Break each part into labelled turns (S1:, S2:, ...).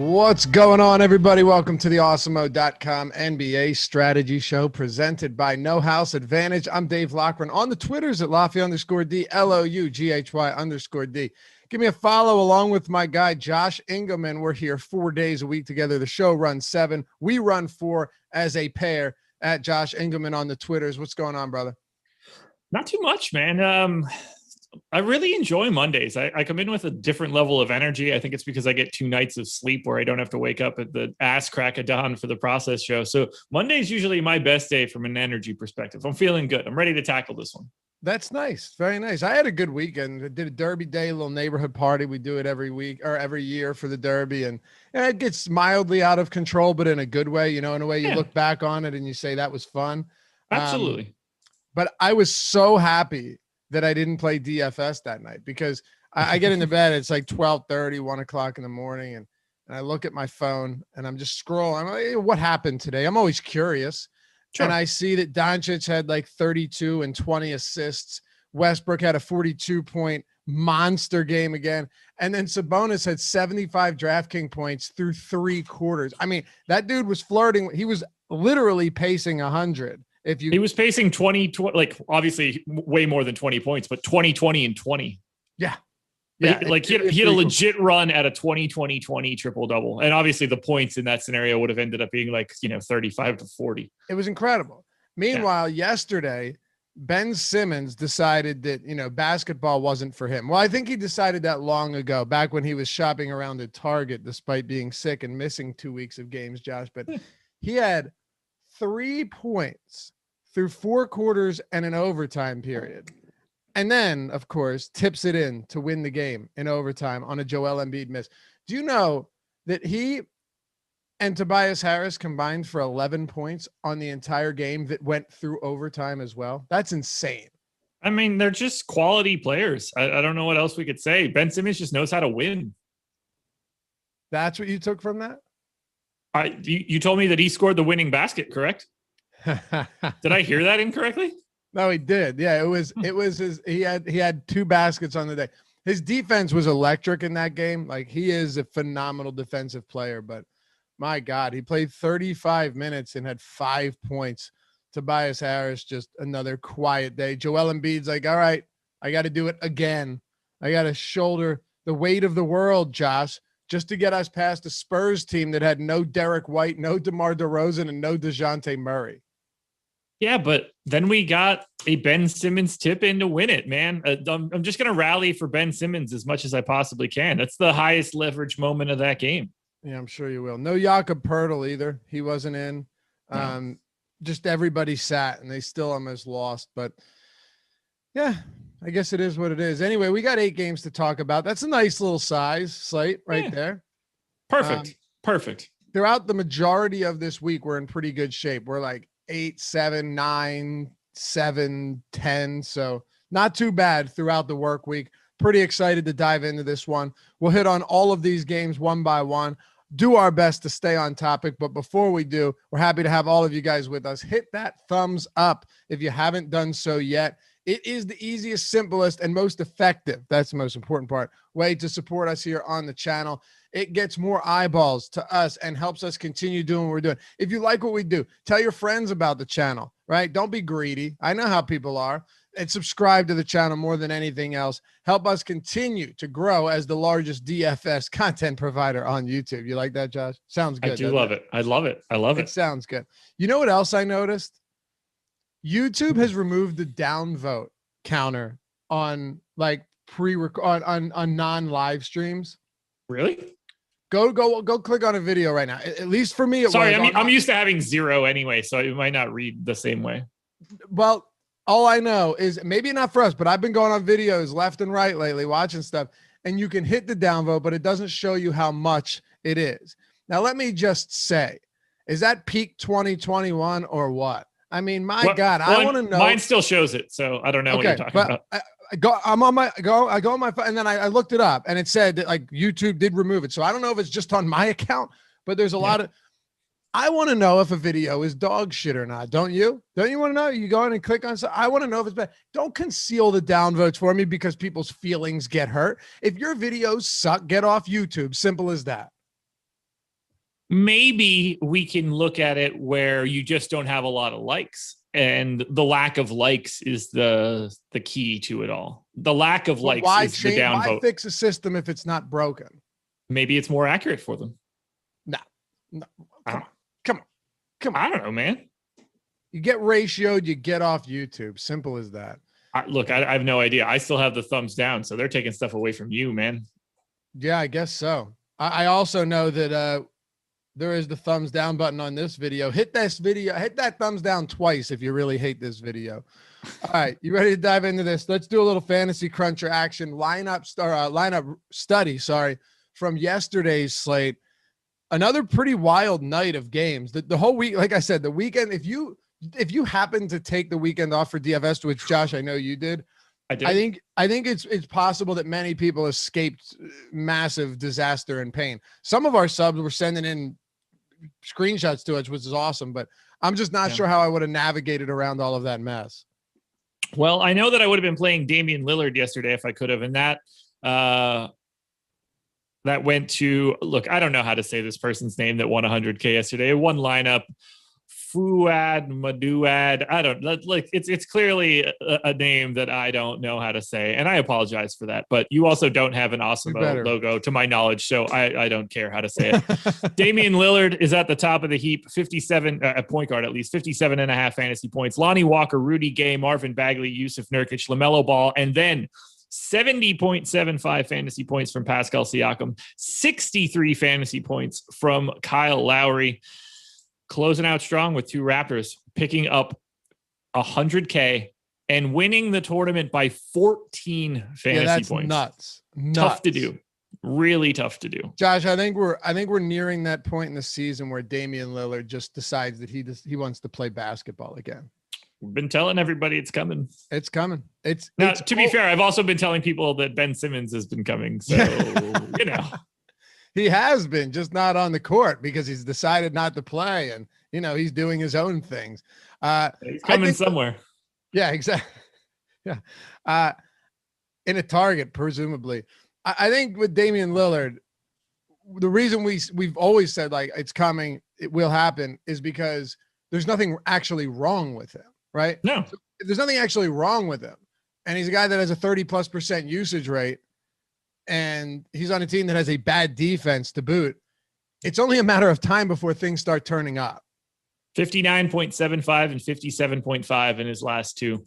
S1: What's going on, everybody? Welcome to the Awesemo.com NBA Strategy Show presented by No House Advantage. I'm Dave Loughran on the Twitters at Lofty_D, LOUGHY_D. Give me a follow along with my guy, Josh Engleman. We're here 4 days a week together. The show runs 7. We run 4 as a pair at Josh Engleman on the Twitters. What's going on, brother?
S2: Not too much, man. I really enjoy Mondays. I come in with a different level of energy. I think it's because I get 2 nights of sleep where I don't have to wake up at the ass crack of dawn for the process show. So Monday is usually my best day from an energy perspective. I'm feeling good. I'm ready to tackle this one.
S1: That's nice. Very nice. I had a good weekend. I did a Derby day, a little neighborhood party. We do it every week or every year for the Derby. And it gets mildly out of control, but in a good way, in a way you look back on it and you say that was fun.
S2: Absolutely.
S1: But I was so happy that I didn't play DFS that night because I get into bed. It's like 12:30, 1 o'clock in the morning. And I look at my phone and I'm just scrolling. I'm like, hey, what happened today? I'm always curious. Sure. And I see that Doncic had like 32 and 20 assists. Westbrook had a 42-point monster game again. And then Sabonis had 75 DraftKings points through 3 quarters. I mean, that dude was flirting. He was literally pacing 100. He
S2: was pacing 20, like obviously way more than 20 points, but 20, 20, and 20.
S1: Yeah.
S2: Yeah. He had a legit run at a 20, 20, 20 triple double. And obviously the points in that scenario would have ended up being like, 35 to 40.
S1: It was incredible. Meanwhile, yesterday, Ben Simmons decided that, basketball wasn't for him. Well, I think he decided that long ago, back when he was shopping around at Target, despite being sick and missing 2 weeks of games, Josh, but he had 3 points through 4 quarters and an overtime period. And then, of course, tips it in to win the game in overtime on a Joel Embiid miss. Do you know that he and Tobias Harris combined for 11 points on the entire game that went through overtime as well? That's insane.
S2: I mean, they're just quality players. I don't know what else we could say. Ben Simmons just knows how to win.
S1: That's what you took from that?
S2: You told me that he scored the winning basket, correct? Did I hear that incorrectly?
S1: No, he did. Yeah, it was he had 2 baskets on the day. His defense was electric in that game. Like, he is a phenomenal defensive player, but my God, he played 35 minutes and had 5 points. Tobias Harris, just another quiet day. Joel Embiid's like, all right, I got to do it again. I got to shoulder the weight of the world, Josh, just to get us past a Spurs team that had no Derek White, no DeMar DeRozan, and no DeJounte Murray.
S2: Yeah, but then we got a Ben Simmons tip in to win it, man. I'm just going to rally for Ben Simmons as much as I possibly can. That's the highest leverage moment of that game.
S1: Yeah, I'm sure you will. No Jakob Poeltl either. He wasn't in. No. Just everybody sat, and they still almost lost. But, yeah, I guess it is what it is. Anyway, we got 8 games to talk about. That's a nice little size slate right there.
S2: Perfect. Perfect.
S1: Throughout the majority of this week, we're in pretty good shape. We're like 8, 7, 9, 7, 10. So not too bad throughout the work week. Pretty excited to dive into this one. We'll hit on all of these games one by one. Do our best to stay on topic. But before we do, we're happy to have all of you guys with us. Hit that thumbs up if you haven't done so yet. It is the easiest, simplest, and most effective, that's the most important part, way to support us here on the channel. It gets more eyeballs to us and helps us continue doing what we're doing. If you like what we do, tell your friends about the channel, right? Don't be greedy. I know how people are. And subscribe to the channel more than anything else. Help us continue to grow as the largest DFS content provider on YouTube. You like that, Josh? Sounds good.
S2: I do love it. I love it. I love it.
S1: It sounds good. You know what else I noticed? YouTube has removed the downvote counter on like on non-live streams.
S2: Really?
S1: Go click on a video right now. At least for me,
S2: I'm used to having 0 anyway, so it might not read the same way.
S1: Well, all I know is maybe not for us, but I've been going on videos left and right lately, watching stuff, and you can hit the downvote, but it doesn't show you how much it is. Now, let me just say, is that peak 2021 or what? I mean, God, I want to know.
S2: Mine still shows it, so I don't know what you're talking about.
S1: I go on my phone, and then I looked it up, and it said that like YouTube did remove it. So I don't know if it's just on my account, but there's a lot of. I want to know if a video is dog shit or not. Don't you? Don't you want to know? You go in and click on I want to know if it's bad. Don't conceal the downvotes for me because people's feelings get hurt. If your videos suck, get off YouTube. Simple as that.
S2: maybe we can look at it where you just don't have a lot of likes. And the lack of likes is the key to it all. The lack of likes is the downvote.
S1: Why fix a system if it's not broken?
S2: Maybe it's more accurate for them.
S1: No. Come on.
S2: I don't know, man.
S1: You get ratioed, you get off YouTube. Simple as that.
S2: Look, I have no idea. I still have the thumbs down, so they're taking stuff away from you, man.
S1: Yeah, I guess so. I also know that there is the thumbs down button on this video. Hit that thumbs down twice if you really hate this video. All right, you ready to dive into this? Let's do a little fantasy cruncher action lineup study, from yesterday's slate. Another pretty wild night of games. The whole week, like I said, the weekend, if you happen to take the weekend off for DFS, which Josh, I know you did, I think it's possible that many people escaped massive disaster and pain. Some of our subs were sending in screenshots to us, which is awesome, but I'm just not sure how I would have navigated around all of that mess.
S2: Well, I know that I would have been playing Damian Lillard yesterday if I could have, and that went to, look, I don't know how to say this person's name that won 100K yesterday. One lineup, Fuad Maduad. I don't like it's clearly a name that I don't know how to say, and I apologize for that. But you also don't have an Awesemo logo to my knowledge, so I don't care how to say it. Damian Lillard is at the top of the heap, 57 at point guard, at least 57.5 fantasy points. Lonnie Walker, Rudy Gay, Marvin Bagley, Yusuf Nurkic, LaMelo Ball, and then 70.75 fantasy points from Pascal Siakam, 63 fantasy points from Kyle Lowry. Closing out strong with two Raptors, picking up 100K and winning the tournament by 14 fantasy points.
S1: Nuts.
S2: Tough to do. Really tough to do.
S1: Josh, I think we're nearing that point in the season where Damian Lillard just decides that he wants to play basketball again.
S2: We've been telling everybody it's coming.
S1: It's coming.
S2: To be fair, I've also been telling people that Ben Simmons has been coming. So, you know.
S1: He has been, just not on the court because he's decided not to play, and he's doing his own things.
S2: He's coming somewhere.
S1: Yeah, exactly. Yeah, in a Target, presumably. I think with Damian Lillard, the reason we've always said like it's coming, it will happen, is because there's nothing actually wrong with him, right?
S2: No,
S1: so if there's nothing actually wrong with him, and he's a guy that has a 30+% usage rate, and he's on a team that has a bad defense to boot, it's only a matter of time before things start turning up.
S2: 59.75 and 57.5 in his last two.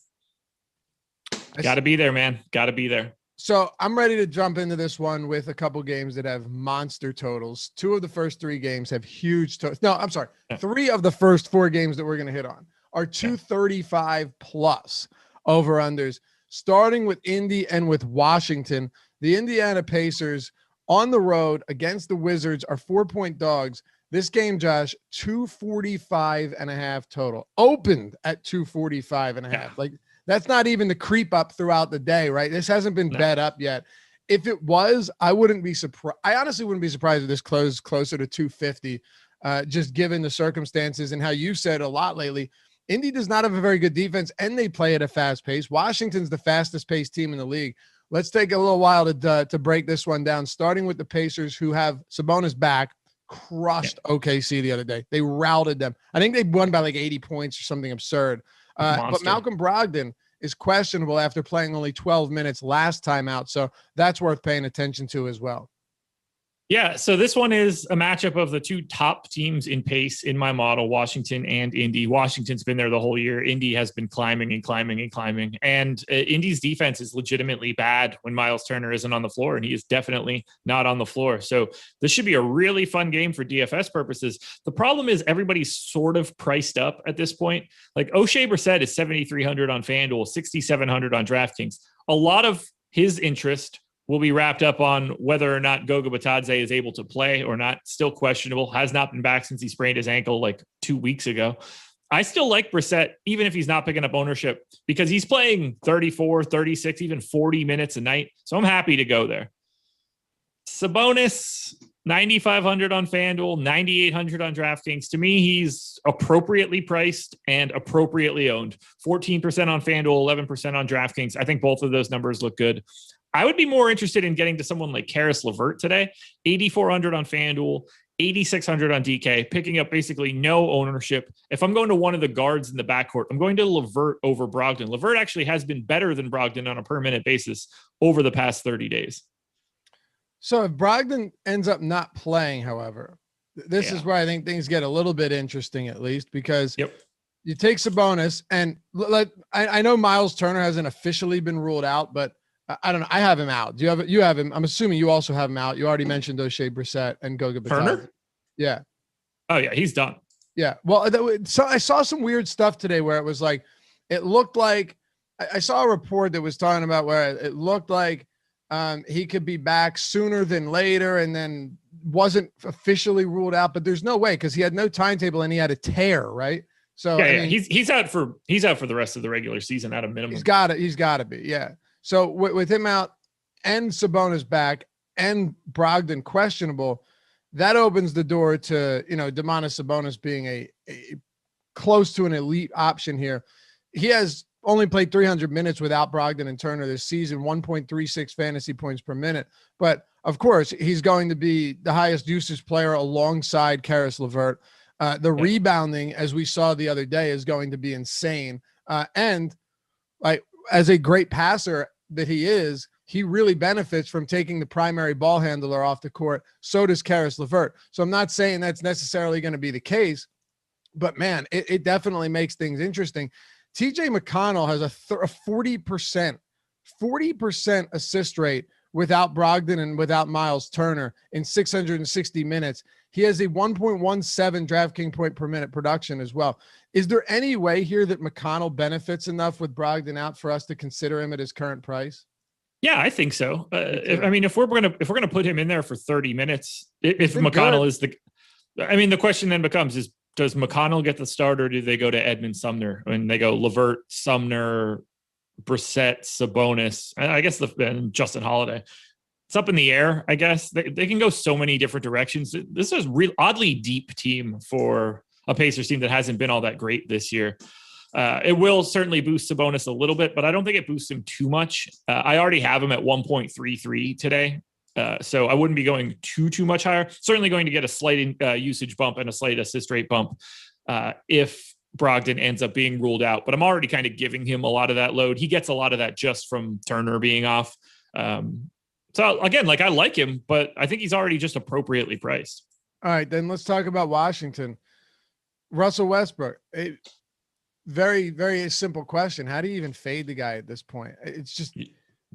S2: Got to be there, man. Got to be there.
S1: So I'm ready to jump into this one with a couple games that have monster totals. Two of the first three games have huge totals. No, I'm sorry. Yeah. 3 of the first 4 games that we're going to hit on are 235 plus over-unders, starting with Indy and with Washington. The Indiana Pacers on the road against the Wizards are 4-point dogs. This game, Josh, 245.5 total. Opened at 245.5.
S2: Yeah.
S1: Like, that's not even the creep up throughout the day, right? This hasn't been bet up yet. If it was, I wouldn't be surprised. I honestly wouldn't be surprised if this closed closer to 250, just given the circumstances and how you said a lot lately. Indy does not have a very good defense, and they play at a fast pace. Washington's the fastest paced team in the league. Let's take a little while to break this one down, starting with the Pacers, who have Sabonis back, crushed OKC the other day. They routed them. I think they won by like 80 points or something absurd. But Malcolm Brogdon is questionable after playing only 12 minutes last time out, so that's worth paying attention to as well.
S2: Yeah, so this one is a matchup of the two top teams in pace in my model, Washington and Indy. Washington's been there the whole year. Indy has been climbing and climbing and climbing. And Indy's defense is legitimately bad when Miles Turner isn't on the floor, and he is definitely not on the floor. So this should be a really fun game for DFS purposes. The problem is everybody's sort of priced up at this point. Like O'Shea Brissett is 7,300 on FanDuel, 6,700 on DraftKings. A lot of his interest will be wrapped up on whether or not Goga Batadze is able to play or not. Still questionable. Has not been back since he sprained his ankle like 2 weeks ago. I still like Brissett, even if he's not picking up ownership, because he's playing 34, 36, even 40 minutes a night. So I'm happy to go there. Sabonis, 9,500 on FanDuel, 9,800 on DraftKings. To me, he's appropriately priced and appropriately owned. 14% on FanDuel, 11% on DraftKings. I think both of those numbers look good. I would be more interested in getting to someone like Karis LeVert today, 8,400 on FanDuel, 8,600 on DK, picking up basically no ownership. If I'm going to one of the guards in the backcourt, I'm going to LeVert over Brogdon. LeVert actually has been better than Brogdon on a per minute basis over the past 30 days.
S1: So if Brogdon ends up not playing, however, this is where I think things get a little bit interesting, at least, because you take Sabonis, and I know Miles Turner hasn't officially been ruled out, but I don't know. I have him out. You have him. I'm assuming you also have him out. You already mentioned O'Shea Brissett and Goga Bitadze.
S2: Turner?
S1: Yeah.
S2: Oh yeah, he's done.
S1: Yeah. Well, so I saw some weird stuff today where it was like, it looked like I saw a report that was talking about where it looked like he could be back sooner than later, and then wasn't officially ruled out. But there's no way, because he had no timetable and he had a tear, right? So
S2: I mean, he's out for the rest of the regular season at a minimum.
S1: He's got to be. Yeah. So with him out and Sabonis back and Brogdon questionable, that opens the door to, Domantas Sabonis being a close to an elite option here. He has only played 300 minutes without Brogdon and Turner this season, 1.36 fantasy points per minute. But of course, he's going to be the highest usage player alongside Karis LeVert. The rebounding, as we saw the other day, is going to be insane. And like, as a great passer that he is, he really benefits from taking the primary ball handler off the court. So does Karis LeVert. So I'm not saying that's necessarily going to be the case, but man, it definitely makes things interesting. TJ McConnell has a 40% assist rate without Brogdon and without Miles Turner in 660 minutes. He has a 1.17 DraftKings point per minute production as well. Is there any way here that McConnell benefits enough with Brogdon out for us to consider him at his current price?
S2: Yeah, I think so. If we're gonna put him in there for 30 minutes, if McConnell is the question then becomes is, does McConnell get the start, or do they go to Edmund Sumner? I mean, they go LeVert, Sumner, Brissett, Sabonis, and I guess and Justin Holiday. It's up in the air, I guess. They can go so many different directions. This is a real oddly deep team for a Pacers team that hasn't been all that great this year. It will certainly boost Sabonis a little bit, but I don't think it boosts him too much. I already have him at 1.33 today. So I wouldn't be going too much higher. Certainly going to get a slight usage bump and a slight assist rate bump if Brogdon ends up being ruled out. But I'm already kind of giving him a lot of that load. He gets a lot of that just from Turner being off. So again, I like him, but I think he's already just appropriately priced.
S1: All right, then let's talk about Washington. Russell Westbrook. Very, very simple question. How do you even fade the guy at this point? It's just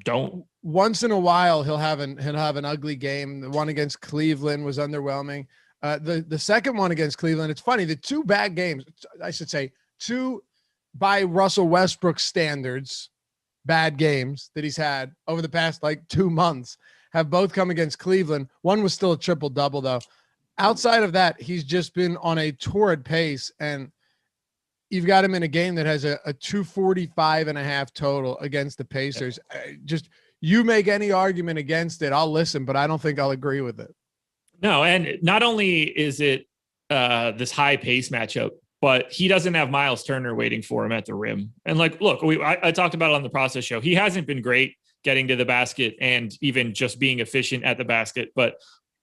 S2: don't.
S1: Once in a while he'll have an ugly game. The one against Cleveland was underwhelming. The second one against Cleveland, it's funny. The two bad games, I should say, two by Russell Westbrook standards, bad games that he's had over the past 2 months have both come against Cleveland. One was still a triple-double though. Outside of that, he's just been on a torrid pace, and you've got him in a game that has a 245.5 total against the Pacers. Just, you make any argument against it, I'll listen, but I don't think I'll agree with it.
S2: No, and not only is it this high pace matchup, but he doesn't have Miles Turner waiting for him at the rim. And look, I talked about it on the process show. He hasn't been great getting to the basket and even just being efficient at the basket, but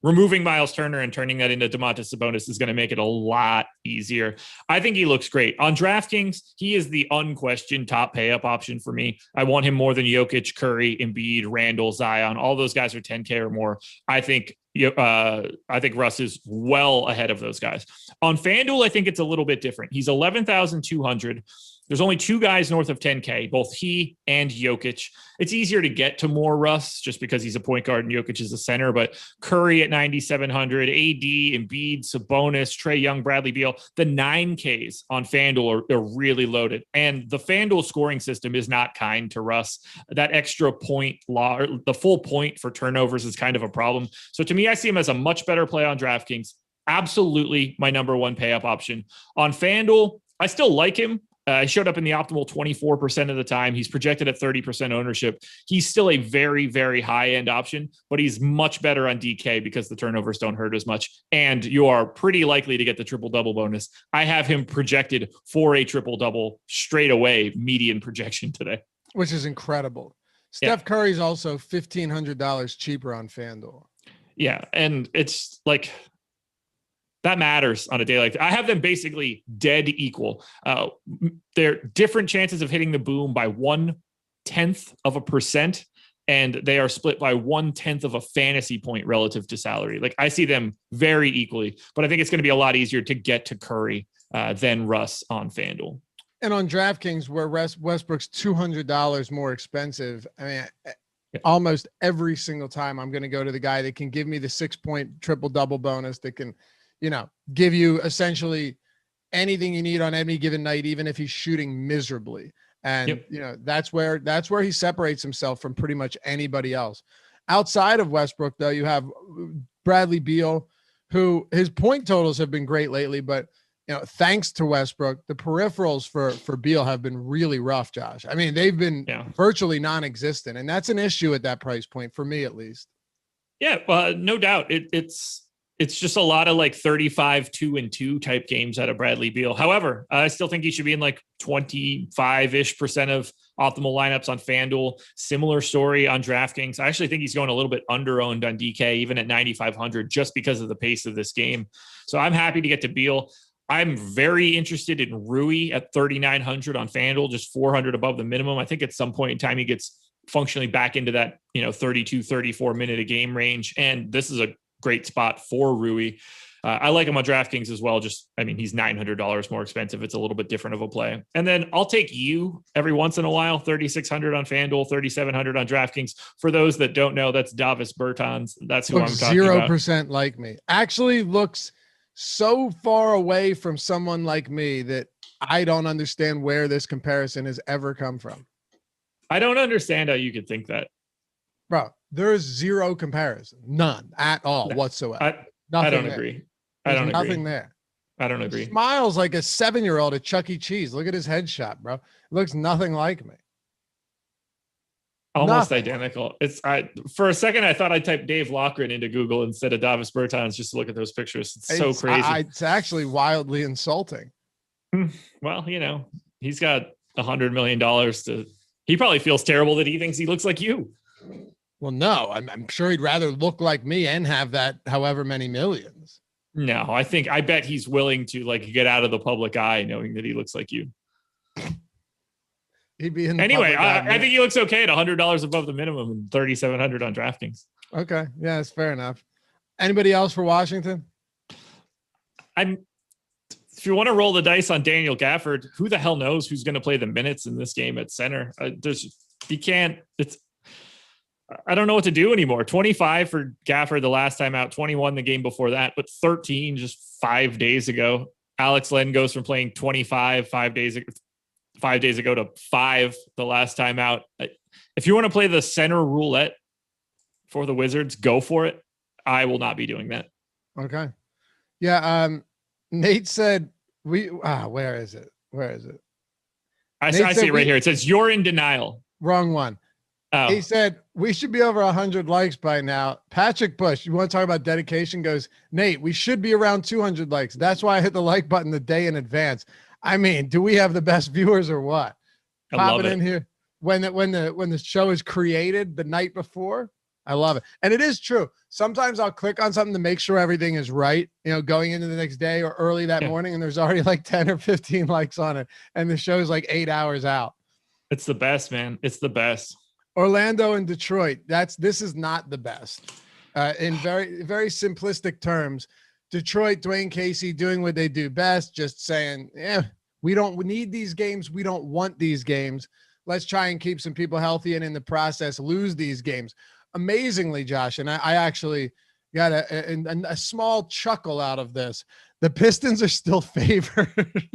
S2: removing Miles Turner and turning that into Domantas Sabonis is going to make it a lot easier. I think he looks great. On DraftKings, he is the unquestioned top pay-up option for me. I want him more than Jokic, Curry, Embiid, Randall, Zion. All those guys are 10K or more. I think Russ is well ahead of those guys. On FanDuel, I think it's a little bit different. He's 11,200. There's only two guys north of 10K, both he and Jokic. It's easier to get to more Russ just because he's a point guard and Jokic is a center, but Curry at 9,700, AD, Embiid, Sabonis, Trae Young, Bradley Beal, the 9Ks on FanDuel are really loaded. And the FanDuel scoring system is not kind to Russ. That extra point law, the full point for turnovers is kind of a problem. So to me, I see him as a much better play on DraftKings. Absolutely my number one pay up option. On FanDuel, I still like him. He showed up in the optimal 24% of the time. He's projected at 30% ownership. He's still a very, very high-end option, but he's much better on DK because the turnovers don't hurt as much, and you are pretty likely to get the triple-double bonus. I have him projected for a triple-double straight away, median projection today.
S1: Which is incredible. Steph Curry's also $1,500 cheaper on FanDuel.
S2: Yeah, and it's like That matters on a day like that. I have them basically dead equal. They're different chances of hitting the boom by 0.1%, and they are split by 0.1 of a fantasy point relative to salary. Like, I see them very equally, but I think it's going to be a lot easier to get to Curry than Russ on FanDuel.
S1: And on DraftKings, where Westbrook's $200 more expensive, I mean, almost every single time I'm going to go to the guy that can give me the 6-point triple-double bonus that can, give you essentially anything you need on any given night, even if he's shooting miserably. And, that's where he separates himself from pretty much anybody else. Outside of Westbrook, though, you have Bradley Beal, who his point totals have been great lately, but thanks to Westbrook, the peripherals for Beal have been really rough, Josh. I mean, they've been virtually non-existent, and that's an issue at that price point for me, at least. Yeah,
S2: well, no doubt. It's just a lot of like 35, 2-2 type games out of Bradley Beal. However, I still think he should be in like 25-ish% of optimal lineups on FanDuel. Similar story on DraftKings. I actually think he's going a little bit under-owned on DK, even at 9,500, just because of the pace of this game. So I'm happy to get to Beal. I'm very interested in Rui at 3,900 on FanDuel, just 400 above the minimum. I think at some point in time, he gets functionally back into that, 32, 34 minute a game range. And this is a great spot for Rui. I like him on DraftKings as well. He's $900 more expensive. It's a little bit different of a play. And then I'll take you every once in a while, 3,600 on FanDuel, 3,700 on DraftKings. For those that don't know, that's Davis Bertans. That's who I'm talking about.
S1: 0% like me. Actually looks so far away from someone like me that I don't understand where this comparison has ever come from.
S2: I don't understand how you could think that.
S1: Bro, there's zero comparison. None at all whatsoever.
S2: I don't agree.
S1: Nothing there.
S2: I don't agree.
S1: He smiles like a 7-year-old at Chuck E. Cheese. Look at his headshot, bro. It looks nothing like me.
S2: Almost identical. For a second, I thought I typed Dave Loughran into Google instead of Davis Bertans just to look at those pictures. It's so crazy.
S1: It's actually wildly insulting.
S2: Well, he's got $100 million he probably feels terrible that he thinks he looks like you.
S1: Well, no, I'm sure he'd rather look like me and have that however many millions.
S2: No, I bet he's willing to get out of the public eye knowing that he looks like you.
S1: He'd be in
S2: anyway. I think he looks okay at $100 above the minimum and 3,700 on DraftKings.
S1: Okay, yeah, that's fair enough. Anybody else for Washington?
S2: If you want to roll the dice on Daniel Gafford, who the hell knows who's going to play the minutes in this game at center? I don't know what to do anymore. 25 for Gafford the last time out, 21 the game before that, but 13 just 5 days ago. Alex Len goes from playing 25 5 days ago to 5 the last time out. If you want to play the center roulette for the Wizards, go for it. I will not be doing that.
S1: Okay. Yeah. Nate said where is it?
S2: I see it right here. It says you're in denial.
S1: Wrong one.
S2: Oh.
S1: He said we should be over 100 likes by now. Patrick Bush, you want to talk about dedication? Goes, Nate, we should be around 200 likes. That's why I hit the like button the day in advance. I mean, do we have the best viewers or what? Popping in here when the show is created the night before. I love it. And it is true. Sometimes I'll click on something to make sure everything is right, going into the next day or early that morning, and there's already like 10 or 15 likes on it. And the show's like 8 hours out.
S2: It's the best, man. It's the best.
S1: Orlando and Detroit. This is not the best. In very, very simplistic terms, Detroit, Dwayne Casey doing what they do best, just saying, we don't need these games. We don't want these games. Let's try and keep some people healthy and in the process lose these games. Amazingly, Josh, and I actually got a small chuckle out of this. The Pistons are still favored.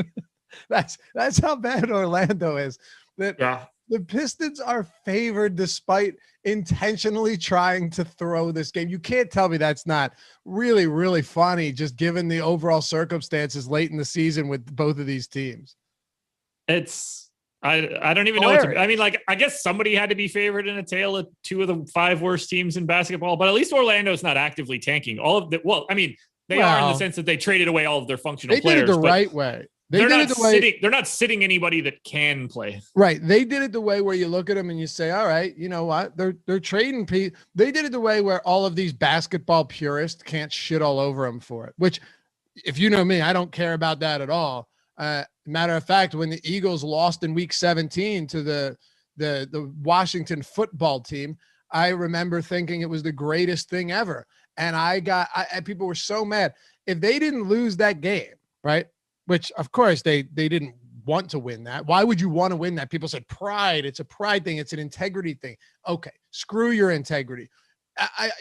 S1: That's how bad Orlando is. The Pistons are favored despite intentionally trying to throw this game. You can't tell me that's not really, really funny, just given the overall circumstances late in the season with both of these teams.
S2: I don't even know what to, I mean, I guess somebody had to be favored in a tale of 2 of the 5 worst teams in basketball, but at least Orlando's not actively tanking all of the, they are in the sense that they traded away all of their functional players.
S1: They did it the right way.
S2: They're not sitting anybody that can play.
S1: Right. They did it the way where you look at them and you say, all right, you know what? They're trading They did it the way where all of these basketball purists can't shit all over them for it, which if you know me, I don't care about that at all. Matter of fact, when the Eagles lost in week 17 to the Washington football team, I remember thinking it was the greatest thing ever. And people were so mad. If they didn't lose that game, right? Which of course they didn't want to win that. Why would you want to win that? People said pride. It's a pride thing. It's an integrity thing. Okay. Screw your integrity.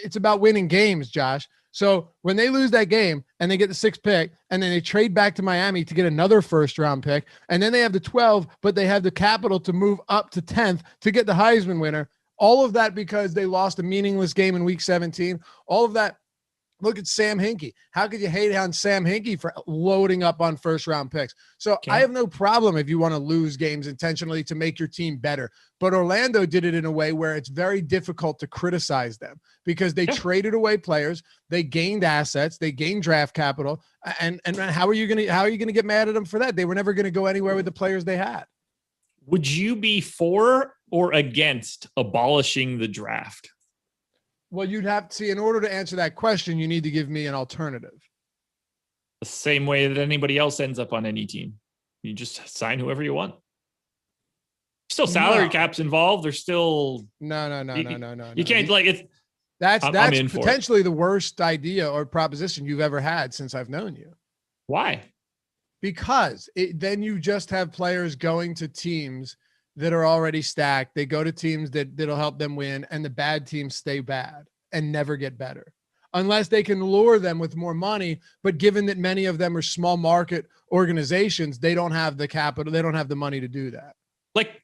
S1: It's about winning games, Josh. So when they lose that game and they get the 6th pick and then they trade back to Miami to get another 1st round pick, and then they have the 12, but they have the capital to move up to 10th to get the Heisman winner. All of that because they lost a meaningless game in week 17. All of that. Look at Sam Hinkie. How could you hate on Sam Hinkie for loading up on 1st round picks? So I have no problem if you want to lose games intentionally to make your team better. But Orlando did it in a way where it's very difficult to criticize them because they traded away players, they gained assets, they gained draft capital, and how are you going to get mad at them for that? They were never going to go anywhere with the players they had.
S2: Would you be for or against abolishing the draft?
S1: Well, you'd have to see, in order to answer that question, you need to give me an alternative.
S2: The same way that anybody else ends up on any team. You just sign whoever you want. Still salary caps involved. There's still
S1: no.
S2: You can't
S1: that's potentially the worst idea or proposition you've ever had since I've known you.
S2: Why?
S1: Because then you just have players going to teams that are already stacked. They go to teams that'll help them win, and the bad teams stay bad and never get better unless they can lure them with more money. But given that many of them are small market organizations, they don't have the capital. They don't have the money to do that.
S2: Like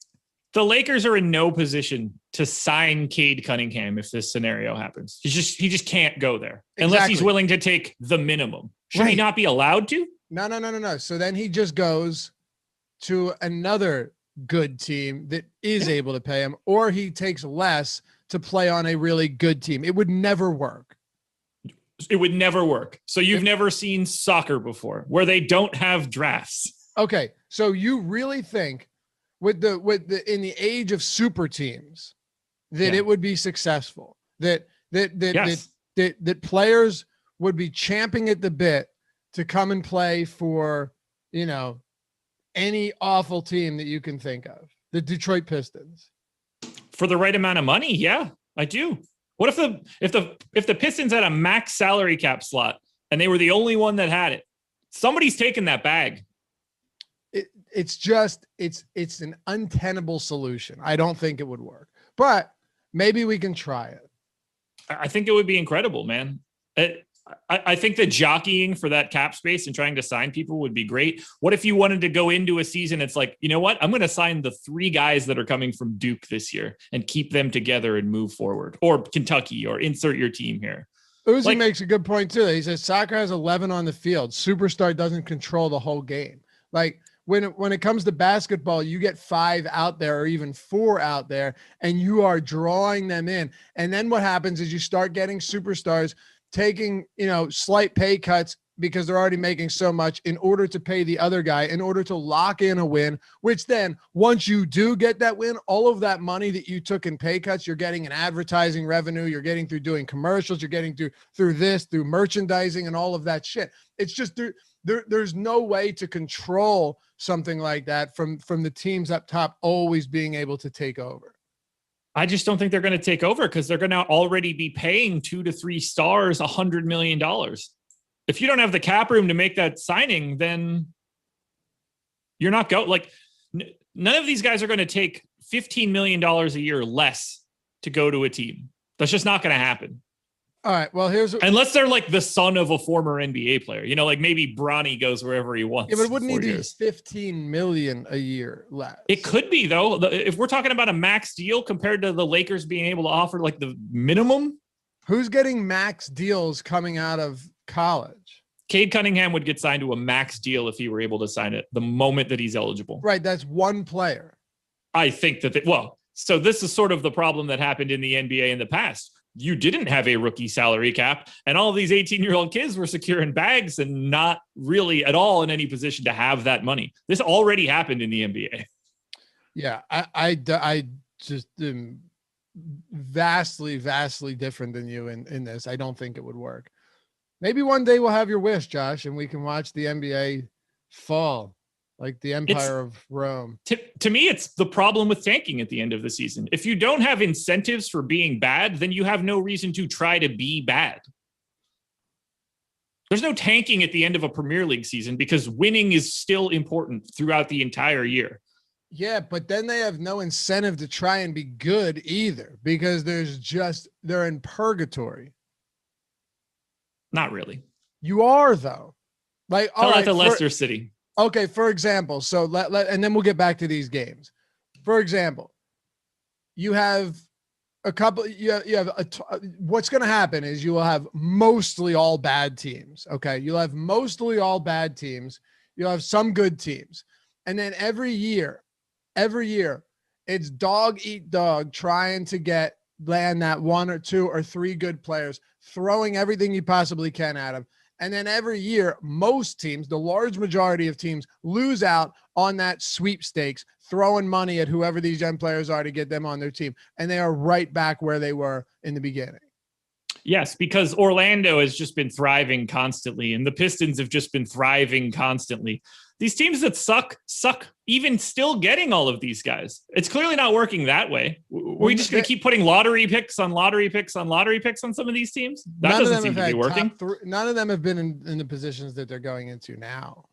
S2: the Lakers are in no position to sign Cade Cunningham if this scenario happens. He just can't go there unless he's willing to take the minimum. Should he not be allowed to?
S1: No. So then he just goes to another good team that is able to pay him, or he takes less to play on a really good team. It would never work.
S2: It would never work. So you've never seen soccer before where they don't have drafts.
S1: Okay. So you really think with the in the age of super teams that it would be successful, that players would be champing at the bit to come and play for, any awful team that you can think of, the Detroit Pistons?
S2: For the right amount of money, yeah, I do. What if the Pistons had a max salary cap slot and they were the only one that had it? Somebody's taking that bag.
S1: It's an untenable solution. I don't think it would work, but maybe we can try it.
S2: I think it would be incredible, man. I think the jockeying for that cap space and trying to sign people would be great. What if you wanted to go into a season? It's like, you know what? I'm going to sign the 3 guys that are coming from Duke this year and keep them together and move forward, or Kentucky, or insert your team here.
S1: Uzi makes a good point too. He says soccer has 11 on the field. Superstar doesn't control the whole game. Like when it comes to basketball, you get 5 out there or even 4 out there and you are drawing them in. And then what happens is you start getting superstars taking, slight pay cuts because they're already making so much in order to pay the other guy, in order to lock in a win, which then once you do get that win, all of that money that you took in pay cuts, you're getting in advertising revenue, you're getting through doing commercials, you're getting through merchandising and all of that shit. It's just there's no way to control something like that from the teams up top always being able to take over.
S2: I just don't think they're going to take over because they're going to already be paying 2 to 3 stars $100 million. If you don't have the cap room to make that signing, then you're not none of these guys are going to take $15 million a year less to go to a team. That's just not going to happen.
S1: All right. Well,
S2: unless they're like the son of a former NBA player, like maybe Bronny goes wherever he wants.
S1: Yeah, but it wouldn't need to be $15 million a year less.
S2: It could be though. If we're talking about a max deal compared to the Lakers being able to offer like the minimum.
S1: Who's getting max deals coming out of college?
S2: Cade Cunningham would get signed to a max deal if he were able to sign it the moment that he's eligible.
S1: Right. That's one player.
S2: I think so this is sort of the problem that happened in the NBA in the past. You didn't have a rookie salary cap, and all of these 18-year-old kids were securing bags and not really at all in any position to have that money. This already happened in the NBA.
S1: Yeah, I just am vastly different than you in this. I don't think it would work. Maybe one day we'll have your wish, Josh, and we can watch the NBA fall like the Empire of Rome.
S2: To me, it's the problem with tanking at the end of the season. If you don't have incentives for being bad, then you have no reason to try to be bad. There's no tanking at the end of a Premier League season because winning is still important throughout the entire year.
S1: Yeah, but then they have no incentive to try and be good either because they're in purgatory.
S2: Not really.
S1: You are, though. Like, all right,
S2: to Leicester City.
S1: Okay, for example, so and then we'll get back to these games. For example, you have a couple. What's going to happen is you will have mostly all bad teams. Okay, you'll have mostly all bad teams. You'll have some good teams, and then every year, it's dog eat dog trying to land that one or two or three good players, throwing everything you possibly can at them. And then every year, most teams, the large majority of teams, lose out on that sweepstakes, throwing money at whoever these young players are to get them on their team. And they are right back where they were in the beginning.
S2: Yes, because Orlando has just been thriving constantly, and the Pistons have just been thriving constantly. These teams that suck, even still getting all of these guys. It's clearly not working that way. We're just going to keep putting lottery picks on some of these teams? That doesn't seem to be working.
S1: None of them have been in the positions that they're going into now.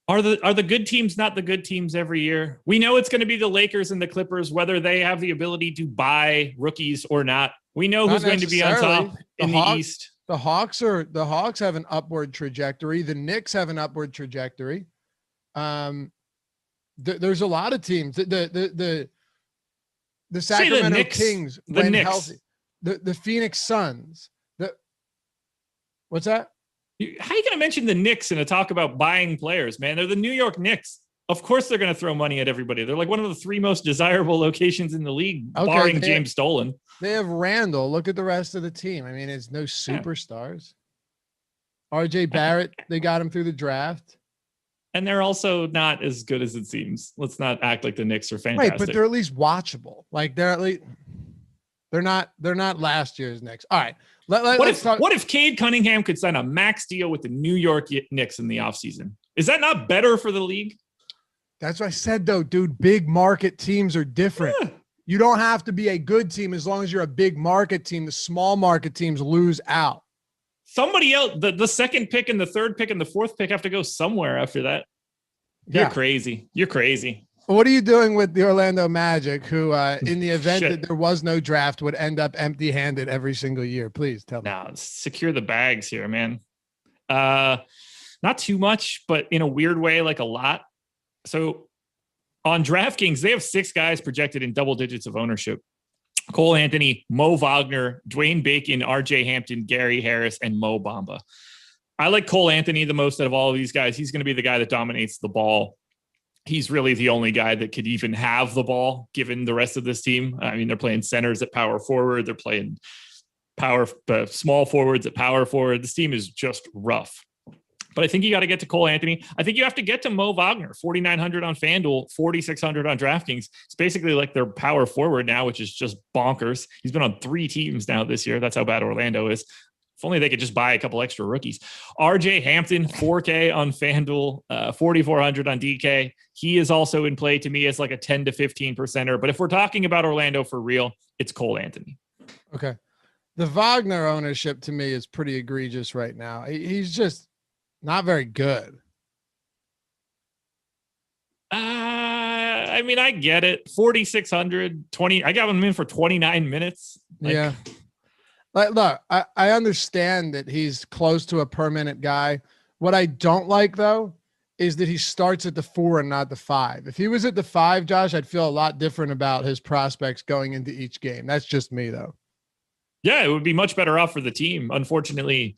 S2: Are the good teams not the good teams every year? We know it's going to be the Lakers and the Clippers, whether they have the ability to buy rookies or not. We know who's going to be on top in the East.
S1: The Hawks have an upward trajectory. The Knicks have an upward trajectory. There's a lot of teams. The Sacramento Kings, when healthy. The Phoenix Suns. What's that?
S2: How are you going to mention the Knicks in a talk about buying players, man? They're the New York Knicks. Of course they're going to throw money at everybody. They're like one of the three most desirable locations in the league, barring James Dolan.
S1: They have Randall. Look at the rest of the team. I mean, it's no superstars. RJ Barrett, they got him through the draft.
S2: And they're also not as good as it seems. Let's not act like the Knicks are fantastic.
S1: Right, but they're at least watchable. Like they're not last year's Knicks. All right.
S2: What if Cade Cunningham could sign a max deal with the New York Knicks in the offseason? Is that not better for the league?
S1: That's what I said, though, dude. Big market teams are different. Yeah. You don't have to be a good team as long as you're a big market team. The small market teams lose out.
S2: Somebody else, the second pick and the third pick and the fourth pick have to go somewhere after that. You're crazy. You're crazy.
S1: What are you doing with the Orlando Magic, who, in the event that there was no draft, would end up empty-handed every single year? Please tell me.
S2: Now, secure the bags here, man. Not too much, but in a weird way, like a lot. So on DraftKings, they have 6 guys projected in double digits of ownership. Cole Anthony, Mo Wagner, Dwayne Bacon, RJ Hampton, Gary Harris, and Mo Bamba. I like Cole Anthony the most out of all of these guys. He's going to be the guy that dominates the ball. He's really the only guy that could even have the ball given the rest of this team. I mean, they're playing centers at power forward. They're playing small forwards at power forward. This team is just rough. But I think you got to get to Cole Anthony. I think you have to get to Mo Wagner, 4,900 on FanDuel, 4,600 on DraftKings. It's basically like their power forward now, which is just bonkers. He's been on 3 teams now this year. That's how bad Orlando is. If only they could just buy a couple extra rookies. RJ Hampton, 4K on FanDuel, 4,400 on DK. He is also in play to me as like a 10 to 15%er. But if we're talking about Orlando for real, it's Cole Anthony.
S1: Okay. The Wagner ownership to me is pretty egregious right now. He's just not very good.
S2: I mean, I get it. 4,600, 20. I got him in for 29 minutes.
S1: Yeah. Like, look, I understand that he's close to a permanent guy. What I don't like, though, is that he starts at the 4 and not the 5. If he was at the 5, Josh, I'd feel a lot different about his prospects going into each game. That's just me, though.
S2: Yeah, it would be much better off for the team. Unfortunately,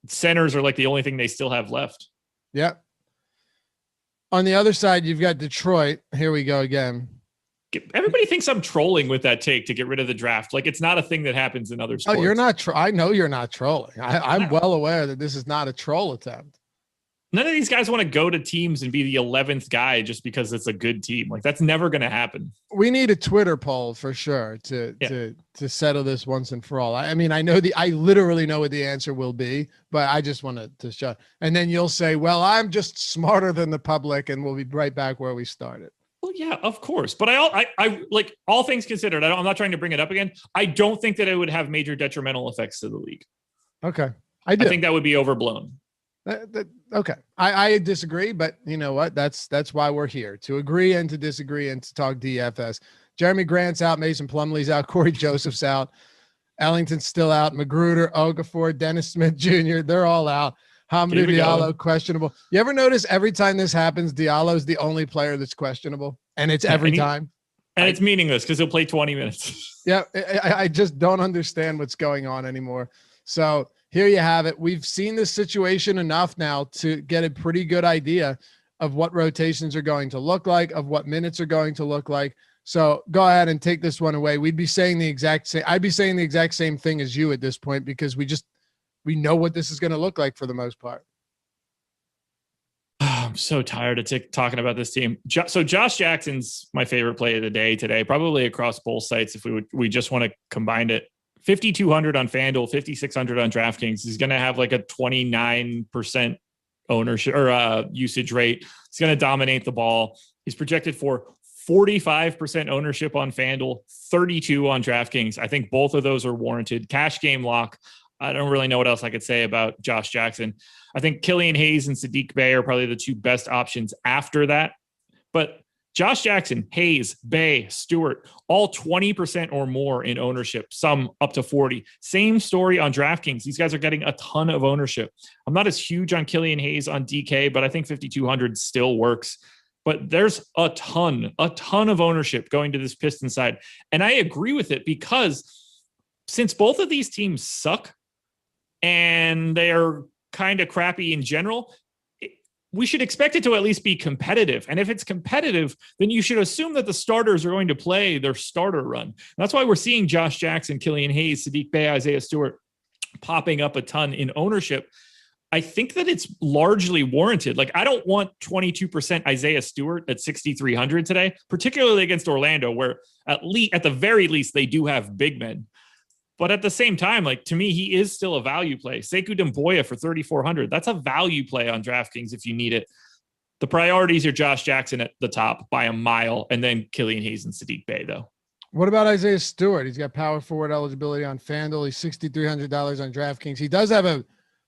S2: centers are like the only thing they still have left.
S1: Yep. On the other side, you've got Detroit. Here we go again.
S2: Everybody thinks I'm trolling with that take to get rid of the draft. Like it's not a thing that happens in other sports.
S1: Oh, you're not. I know you're not trolling. I'm well aware that this is not a troll attempt.
S2: None of these guys want to go to teams and be the 11th guy just because it's a good team. Like, that's never going to happen.
S1: We need a Twitter poll for sure to settle this once and for all. I mean, I literally know what the answer will be, but I just want to show. And then you'll say, well, I'm just smarter than the public, and we'll be right back where we started.
S2: Well, yeah, of course. But I like, all things considered, I'm not trying to bring it up again. I don't think that it would have major detrimental effects to the league.
S1: Okay.
S2: I think that would be overblown.
S1: Okay. I disagree, but you know what? That's why we're here, to agree and to disagree and to talk DFS. Jeremy Grant's out. Mason Plumlee's out. Corey Joseph's out. Ellington's still out. Magruder, Okafor, Dennis Smith Jr., they're all out. Hamidou Diallo, questionable. You ever notice every time this happens, Diallo's the only player that's questionable? And it's every time.
S2: And it's meaningless because he'll play 20 minutes.
S1: Yeah. I just don't understand what's going on anymore. So here you have it. We've seen this situation enough now to get a pretty good idea of what rotations are going to look like, of what minutes are going to look like. So go ahead and take this one away. We'd be saying the exact same. I'd be saying the exact same thing as you at this point, because we know what this is going to look like for the most part.
S2: I'm so tired of talking about this team. So Josh Jackson's my favorite play of the day today, probably across both sites. If we just want to combine it. 5,200 on FanDuel, 5,600 on DraftKings. He's going to have like a 29% ownership or usage rate. He's going to dominate the ball. He's projected for 45% ownership on FanDuel, 32 on DraftKings. I think both of those are warranted. Cash game lock. I don't really know what else I could say about Josh Jackson. I think Killian Hayes and Sadiq Bey are probably the two best options after that. But Josh Jackson, Hayes, Bey, Stewart, all 20% or more in ownership, some up to 40. Same story on DraftKings. These guys are getting a ton of ownership. I'm not as huge on Killian Hayes on DK, but I think 5,200 still works. But there's a ton of ownership going to this Pistons side. And I agree with it, because since both of these teams suck and they're kind of crappy in general, we should expect it to at least be competitive. And if it's competitive, then you should assume that the starters are going to play their starter run. That's why we're seeing Josh Jackson, Killian Hayes, Sadiq Bey, Isaiah Stewart popping up a ton in ownership. I think that it's largely warranted. Like, I don't want 22% Isaiah Stewart at 6,300 today, particularly against Orlando, where at the very least, they do have big men. But at the same time, like, to me, he is still a value play. Sekou Doumbouya for 3,400. That's a value play on DraftKings if you need it. The priorities are Josh Jackson at the top by a mile, and then Killian Hayes and Sadiq Bey, though.
S1: What about Isaiah Stewart? He's got power forward eligibility on FanDuel. He's $6,300 on DraftKings. He does have a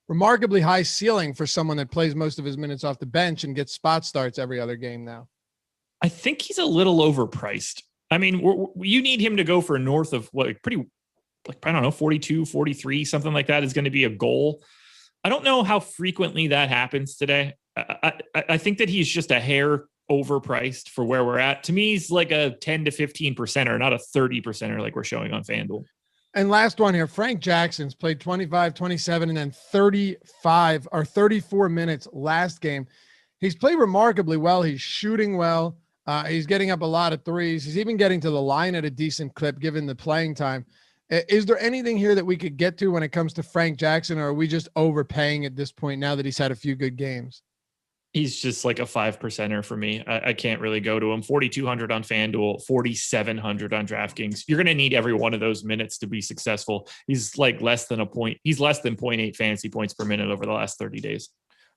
S1: remarkably high ceiling for someone that plays most of his minutes off the bench and gets spot starts every other game now.
S2: I think he's a little overpriced. I mean, you need him to go for north of I don't know, 42, 43, something like that is going to be a goal. I don't know how frequently that happens today. I think that he's just a hair overpriced for where we're at. To me, he's like a 10 to 15%, not a 30% like we're showing on FanDuel.
S1: And last one here, Frank Jackson's played 25, 27, and then 35 or 34 minutes last game. He's played remarkably well. He's shooting well. He's getting up a lot of threes. He's even getting to the line at a decent clip given the playing time. Is there anything here that we could get to when it comes to Frank Jackson, or are we just overpaying at this point now that he's had a few good games?
S2: He's just like a 5%er for me. I can't really go to him. 4,200 on FanDuel, 4,700 on DraftKings. You're going to need every one of those minutes to be successful. He's like less than 0.8 fantasy points per minute over the last 30 days.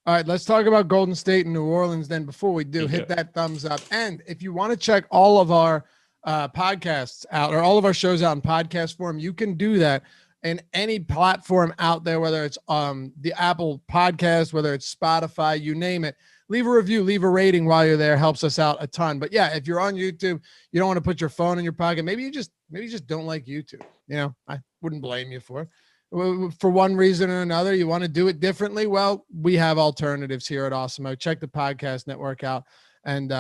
S1: All right, let's talk about Golden State and New Orleans then. Before we do, hit that thumbs up. And if you want to check all of our podcasts out, or all of our shows out in podcast form, you can do that in any platform out there, whether it's the Apple Podcast, whether it's Spotify, you name it. Leave a review, leave a rating while you're there. Helps us out a ton. But yeah, if you're on YouTube, you don't want to put your phone in your pocket. Maybe you just don't like YouTube. You know, I wouldn't blame you for one reason or another. You want to do it differently. Well, we have alternatives here at Awesemo. Check the podcast network out and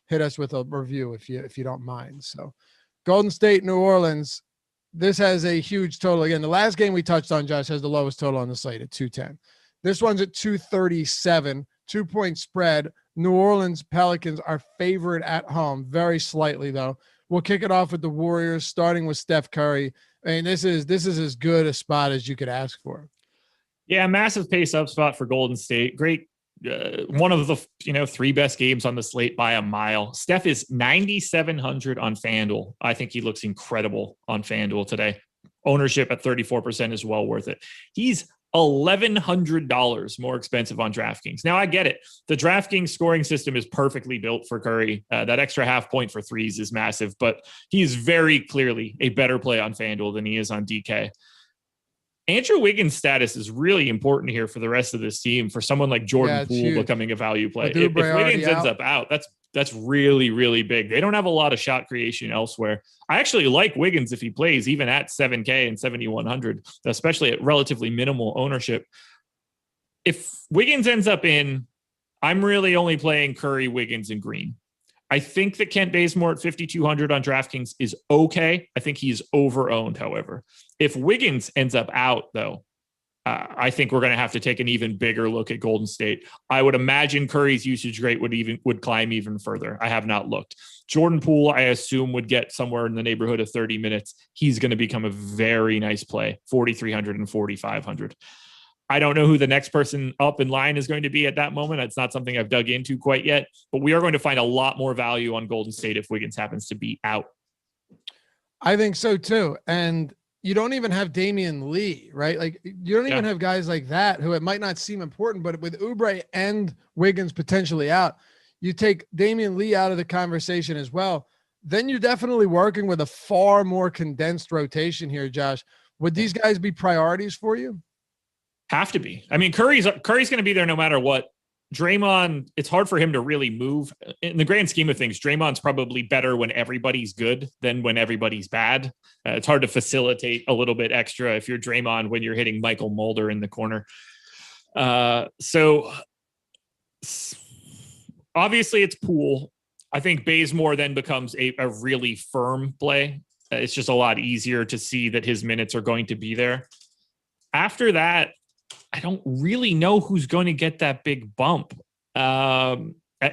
S1: hit us with a review if you don't mind. So Golden State, New Orleans, this has a huge total. Again, the last game we touched on, Josh, has the lowest total on the slate at 210. This one's at 237, 2-point spread. New Orleans Pelicans are favored at home, very slightly though. We'll kick it off with the Warriors, starting with Steph Curry. I mean, this is as good a spot as you could ask for.
S2: Yeah, massive pace up spot for Golden State. Great one of the 3 best games on the slate by a mile. Steph is 9,700 on FanDuel. I think he looks incredible on FanDuel today. Ownership at 34% is well worth it. He's $1,100 more expensive on DraftKings. Now I get it. The DraftKings scoring system is perfectly built for Curry. That extra half point for threes is massive, but he's very clearly a better play on FanDuel than he is on DK. Andrew Wiggins' status is really important here for the rest of this team. For someone like Jordan Poole huge. Becoming a value play, if Wiggins ends up out, that's really, really big. They don't have a lot of shot creation elsewhere. I actually like Wiggins if he plays, even at 7K and 7,100, especially at relatively minimal ownership. If Wiggins ends up in, I'm really only playing Curry, Wiggins, and Green. I think that Kent Bazemore at 5,200 on DraftKings is okay. I think he's over-owned, however. If Wiggins ends up out, though, I think we're going to have to take an even bigger look at Golden State. I would imagine Curry's usage rate would climb even further. I have not looked. Jordan Poole, I assume, would get somewhere in the neighborhood of 30 minutes. He's going to become a very nice play, 4,300 and 4,500. I don't know who the next person up in line is going to be at that moment. It's not something I've dug into quite yet, but we are going to find a lot more value on Golden State if Wiggins happens to be out.
S1: I think so too. And you don't even have Damian Lee, right? Like you don't even have guys like that who it might not seem important, but with Oubre and Wiggins potentially out, you take Damian Lee out of the conversation as well. Then you're definitely working with a far more condensed rotation here, Josh. Would these guys be priorities for you?
S2: Have to be. I mean, Curry's going to be there no matter what. Draymond, it's hard for him to really move. In the grand scheme of things, Draymond's probably better when everybody's good than when everybody's bad. It's hard to facilitate a little bit extra if you're Draymond when you're hitting Michael Mulder in the corner. So obviously it's Poole. I think Bazemore then becomes a really firm play. It's just a lot easier to see that his minutes are going to be there. After that, I don't really know who's going to get that big bump. I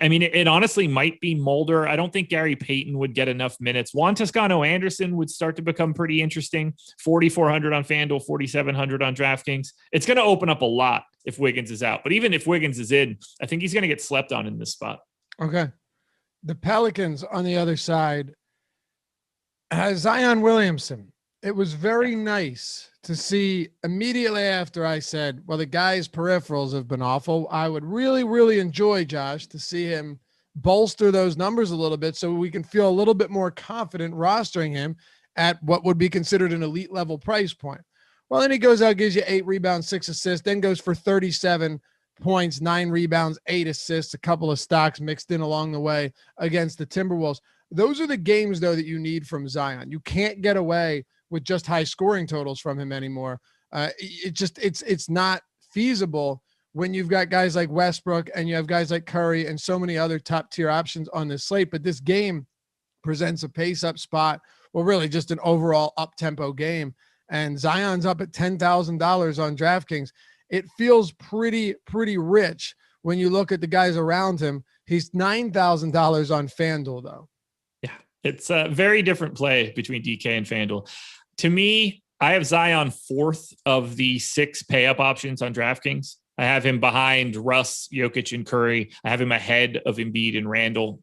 S2: mean, it honestly might be Mulder. I don't think Gary Payton would get enough minutes. Juan Toscano-Anderson would start to become pretty interesting. 4,400 on FanDuel, 4,700 on DraftKings. It's going to open up a lot if Wiggins is out. But even if Wiggins is in, I think he's going to get slept on in this spot.
S1: Okay. The Pelicans on the other side has Zion Williamson. It was very nice to see immediately after I said, well, the guy's peripherals have been awful. I would really, really enjoy, Josh, to see him bolster those numbers a little bit so we can feel a little bit more confident rostering him at what would be considered an elite level price point. Well, then he goes out, gives you 8 rebounds, 6 assists, then goes for 37 points, 9 rebounds, 8 assists, a couple of stocks mixed in along the way against the Timberwolves. Those are the games, though, that you need from Zion. You can't get away with just high scoring totals from him anymore. It's not feasible when you've got guys like Westbrook and you have guys like Curry and so many other top tier options on this slate. But this game presents a pace up spot. Well, really just an overall up tempo game. And Zion's up at $10,000 on DraftKings. It feels pretty rich when you look at the guys around him. He's $9,000 on FanDuel though.
S2: Yeah. It's a very different play between DK and FanDuel. To me, I have Zion 4th of the 6 pay up options on DraftKings. I have him behind Russ, Jokic, and Curry. I have him ahead of Embiid and Randall.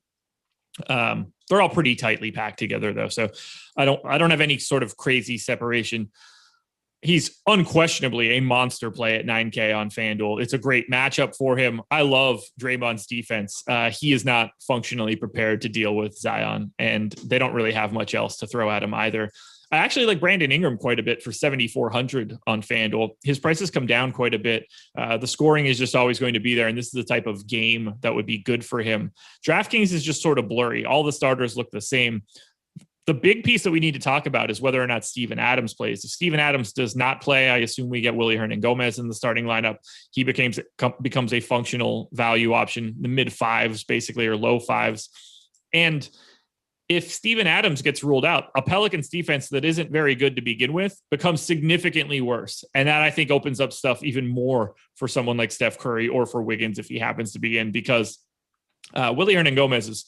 S2: They're all pretty tightly packed together though. So I don't have any sort of crazy separation. He's unquestionably a monster play at 9K on FanDuel. It's a great matchup for him. I love Draymond's defense. He is not functionally prepared to deal with Zion, and they don't really have much else to throw at him either. I actually like Brandon Ingram quite a bit for 7,400 on FanDuel. His prices come down quite a bit. The scoring is just always going to be there, and this is the type of game that would be good for him. DraftKings is just sort of blurry. All the starters look the same. The big piece that we need to talk about is whether or not Steven Adams plays. If Steven Adams does not play, I assume we get Willie Hernangomez in the starting lineup. He becomes a functional value option, the mid 5s basically, or low 5s. And if Steven Adams gets ruled out, a Pelicans defense that isn't very good to begin with becomes significantly worse. And that, I think, opens up stuff even more for someone like Steph Curry or for Wiggins if he happens to be in, because Willie Hernangomez is,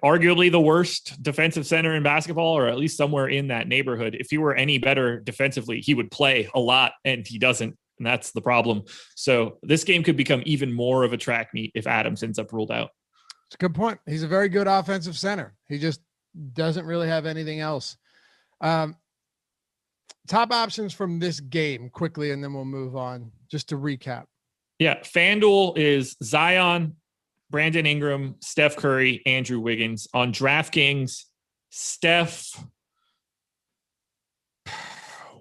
S2: arguably the worst defensive center in basketball, or at least somewhere in that neighborhood. If he were any better defensively, he would play a lot, and he doesn't. And that's the problem. So this game could become even more of a track meet if Adams ends up ruled out.
S1: It's a good point. He's a very good offensive center. He just doesn't really have anything else. Top options from this game quickly, and then we'll move on just to recap.
S2: Yeah. FanDuel is Zion, Brandon Ingram, Steph Curry, Andrew Wiggins. On DraftKings, Steph,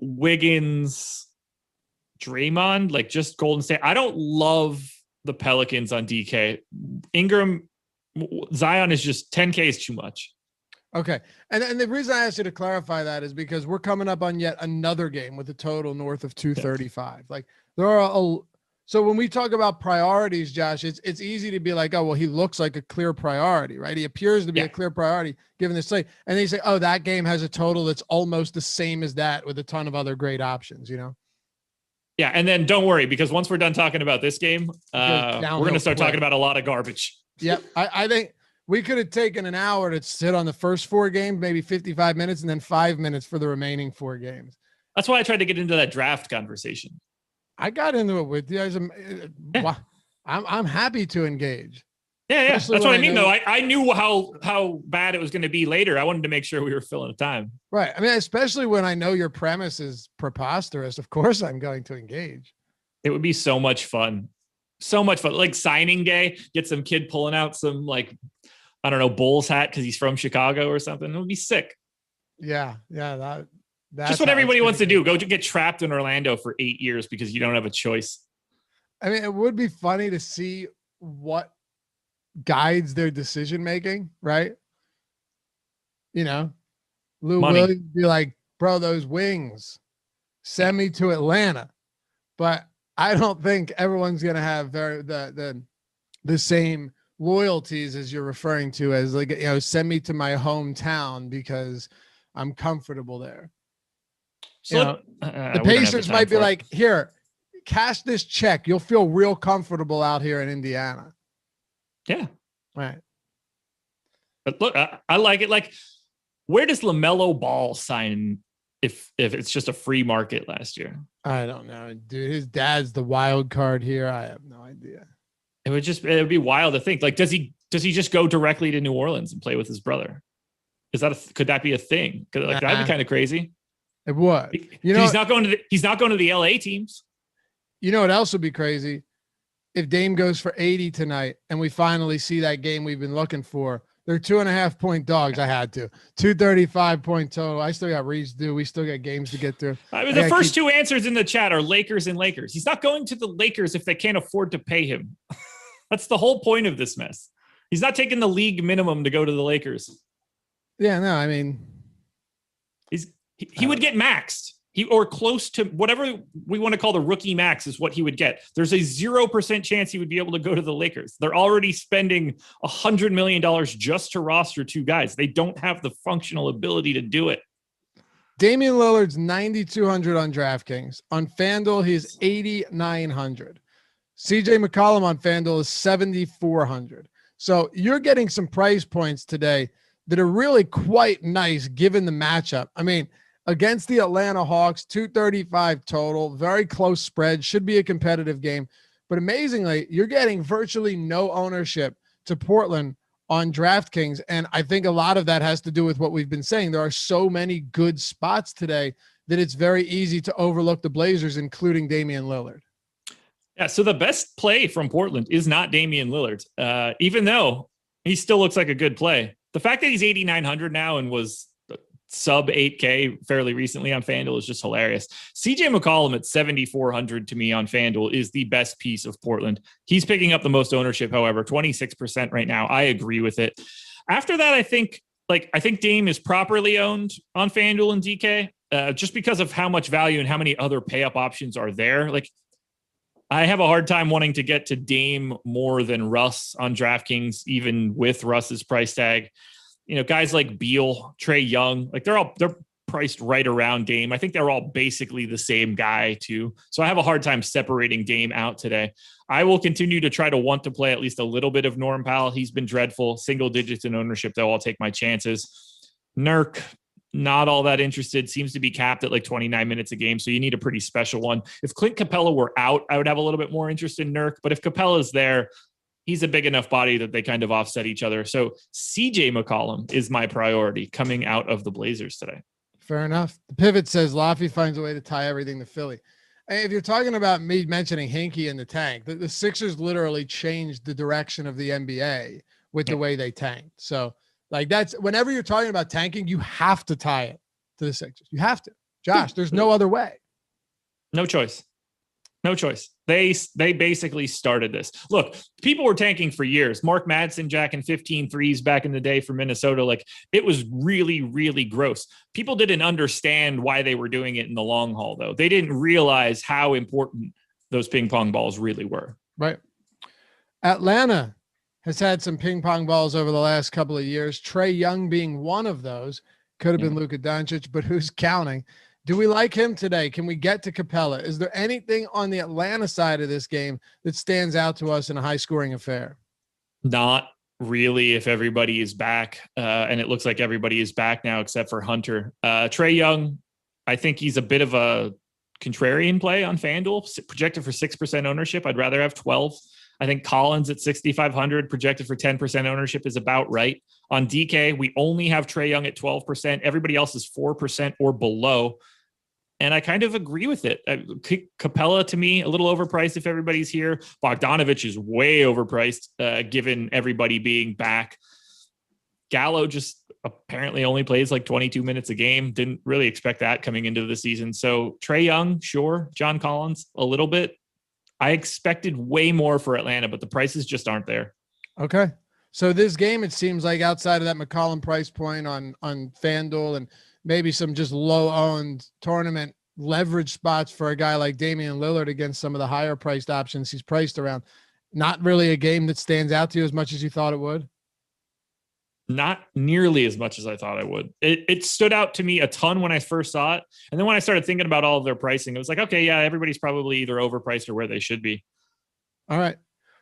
S2: Wiggins, Draymond, like just Golden State. I don't love the Pelicans on DK. Ingram, Zion is just 10K is too much.
S1: Okay. And the reason I asked you to clarify that is because we're coming up on yet another game with a total north of 235. Like there are so when we talk about priorities, Josh, it's easy to be like, oh, well, he looks like a clear priority, right? He appears to be a clear priority given the slate. And then you say, oh, that game has a total that's almost the same as that with a ton of other great options, you know?
S2: Yeah. And then don't worry, because once we're done talking about this game, we're going to start talking about a lot of garbage.
S1: Yep. I think we could have taken an hour to sit on the first 4 games, maybe 55 minutes, and then 5 minutes for the remaining 4 games.
S2: That's why I tried to get into that draft conversation.
S1: I got into it with you. I'm happy to engage.
S2: Yeah. That's what I mean, though. I knew how bad it was going to be later. I wanted to make sure we were filling the time.
S1: Right. I mean, especially when I know your premise is preposterous. Of course, I'm going to engage.
S2: It would be so much fun. So much fun. Like signing day, get some kid pulling out some, like, I don't know, Bulls hat because he's from Chicago or something. It would be sick.
S1: Yeah. That's
S2: just what everybody wants to do. Go to get trapped in Orlando for 8 years because you don't have a choice.
S1: I mean, it would be funny to see what guides their decision making, right? You know, Lou Williams be like, bro, those wings, send me to Atlanta. But I don't think everyone's gonna have the same loyalties as you're referring to as, like, you know, send me to my hometown because I'm comfortable there. So the Pacers might be like, here, cash this check. You'll feel real comfortable out here in Indiana.
S2: Yeah.
S1: Right.
S2: But look, I like it. Like, where does LaMelo Ball sign if it's just a free market last year?
S1: I don't know, dude. His dad's the wild card here. I have no idea.
S2: It would be wild to think. Like, does he just go directly to New Orleans and play with his brother? Could that be a thing? Like, that'd be kind of crazy.
S1: It would. You know,
S2: he's not going to the LA teams.
S1: You know what else would be crazy? If Dame goes for 80 tonight and we finally see that game we've been looking for. They're 2.5 point dogs. I had to 235 point total. I still got reads to do. We still got games to get through.
S2: I mean, the first 2 answers in the chat are Lakers and Lakers. He's not going to the Lakers if they can't afford to pay him. That's the whole point of this mess. He's not taking the league minimum to go to the Lakers.
S1: Yeah, no, I mean,
S2: he would get maxed. Or close to whatever we want to call the rookie max is what he would get. There's a 0% chance he would be able to go to the Lakers. They're already spending $100 million just to roster 2 guys. They don't have the functional ability to do it.
S1: Damian Lillard's 9,200 on DraftKings. On FanDuel, he's 8,900. CJ McCollum on FanDuel is 7,400. So you're getting some price points today that are really quite nice given the matchup. I mean, against the Atlanta Hawks, 235 total, very close spread, should be a competitive game. But amazingly, you're getting virtually no ownership to Portland on DraftKings. And I think a lot of that has to do with what we've been saying. There are so many good spots today that it's very easy to overlook the Blazers, including Damian Lillard.
S2: Yeah, so the best play from Portland is not Damian Lillard, even though he still looks like a good play. The fact that he's 8,900 now and was sub 8K fairly recently on FanDuel is just hilarious. CJ McCollum at 7,400 to me on FanDuel is the best piece of Portland. He's picking up the most ownership, however, 26% right now. I agree with it. After that, I think Dame is properly owned on FanDuel and DK just because of how much value and how many other pay up options are there. Like, I have a hard time wanting to get to Dame more than Russ on DraftKings, even with Russ's price tag. You know, guys like Beal, Trae Young, like they're priced right around Dame. I think they're all basically the same guy too. So I have a hard time separating Dame out today. I will continue to try to want to play at least a little bit of Norm Powell. He's been dreadful, single digits in ownership though. I'll take my chances. Nurk, not all that interested. Seems to be capped at like 29 minutes a game. So you need a pretty special one. If Clint Capella were out, I would have a little bit more interest in Nurk. But if Capella's there, he's a big enough body that they kind of offset each other. So CJ McCollum is my priority coming out of the Blazers today.
S1: Fair enough. The pivot says Laffy finds a way to tie everything to Philly. Hey, if you're talking about me mentioning Hinkie in the tank, the Sixers literally changed the direction of the NBA with the way they tanked. So like that's whenever you're talking about tanking, you have to tie it to the Sixers. You have to. Josh, there's no other way.
S2: No choice. No choice. They basically started this. Look, people were tanking for years. Mark Madsen jacking 15 threes back in the day for Minnesota. Like it was really, really gross. People didn't understand why they were doing it in the long haul, though. They didn't realize how important those ping pong balls really were.
S1: Right. Atlanta has had some ping pong balls over the last couple of years. Trae Young being one of those. Could have been Luka Doncic, but who's counting? Do we like him today? Can we get to Capella? Is there anything on the Atlanta side of this game that stands out to us in a high-scoring affair?
S2: Not really if everybody is back, and it looks like everybody is back now except for Hunter. Trae Young, I think he's a bit of a contrarian play on FanDuel, projected for 6% ownership. I'd rather have 12. I think Collins at 6,500 projected for 10% ownership is about right. On DK, we only have Trae Young at 12%. Everybody else is 4% or below. And I kind of agree with it. Capella, to me, a little overpriced if everybody's here. Bogdanovich is way overpriced, given everybody being back. Gallo just apparently only plays like 22 minutes a game. Didn't really expect that coming into the season. So Trae Young, sure. John Collins, a little bit. I expected way more for Atlanta, but the prices just aren't there.
S1: Okay. So this game, it seems like outside of that McCollum price point on FanDuel and maybe some just low-owned tournament leverage spots for a guy like Damian Lillard against some of the higher-priced options he's priced around, not really a game that stands out to you as much as you thought it would?
S2: Not nearly as much as I thought I would. It stood out to me a ton when I first saw it. And then when I started thinking about all of their pricing, it was like, okay, yeah, everybody's probably either overpriced or where they should be.
S1: All right.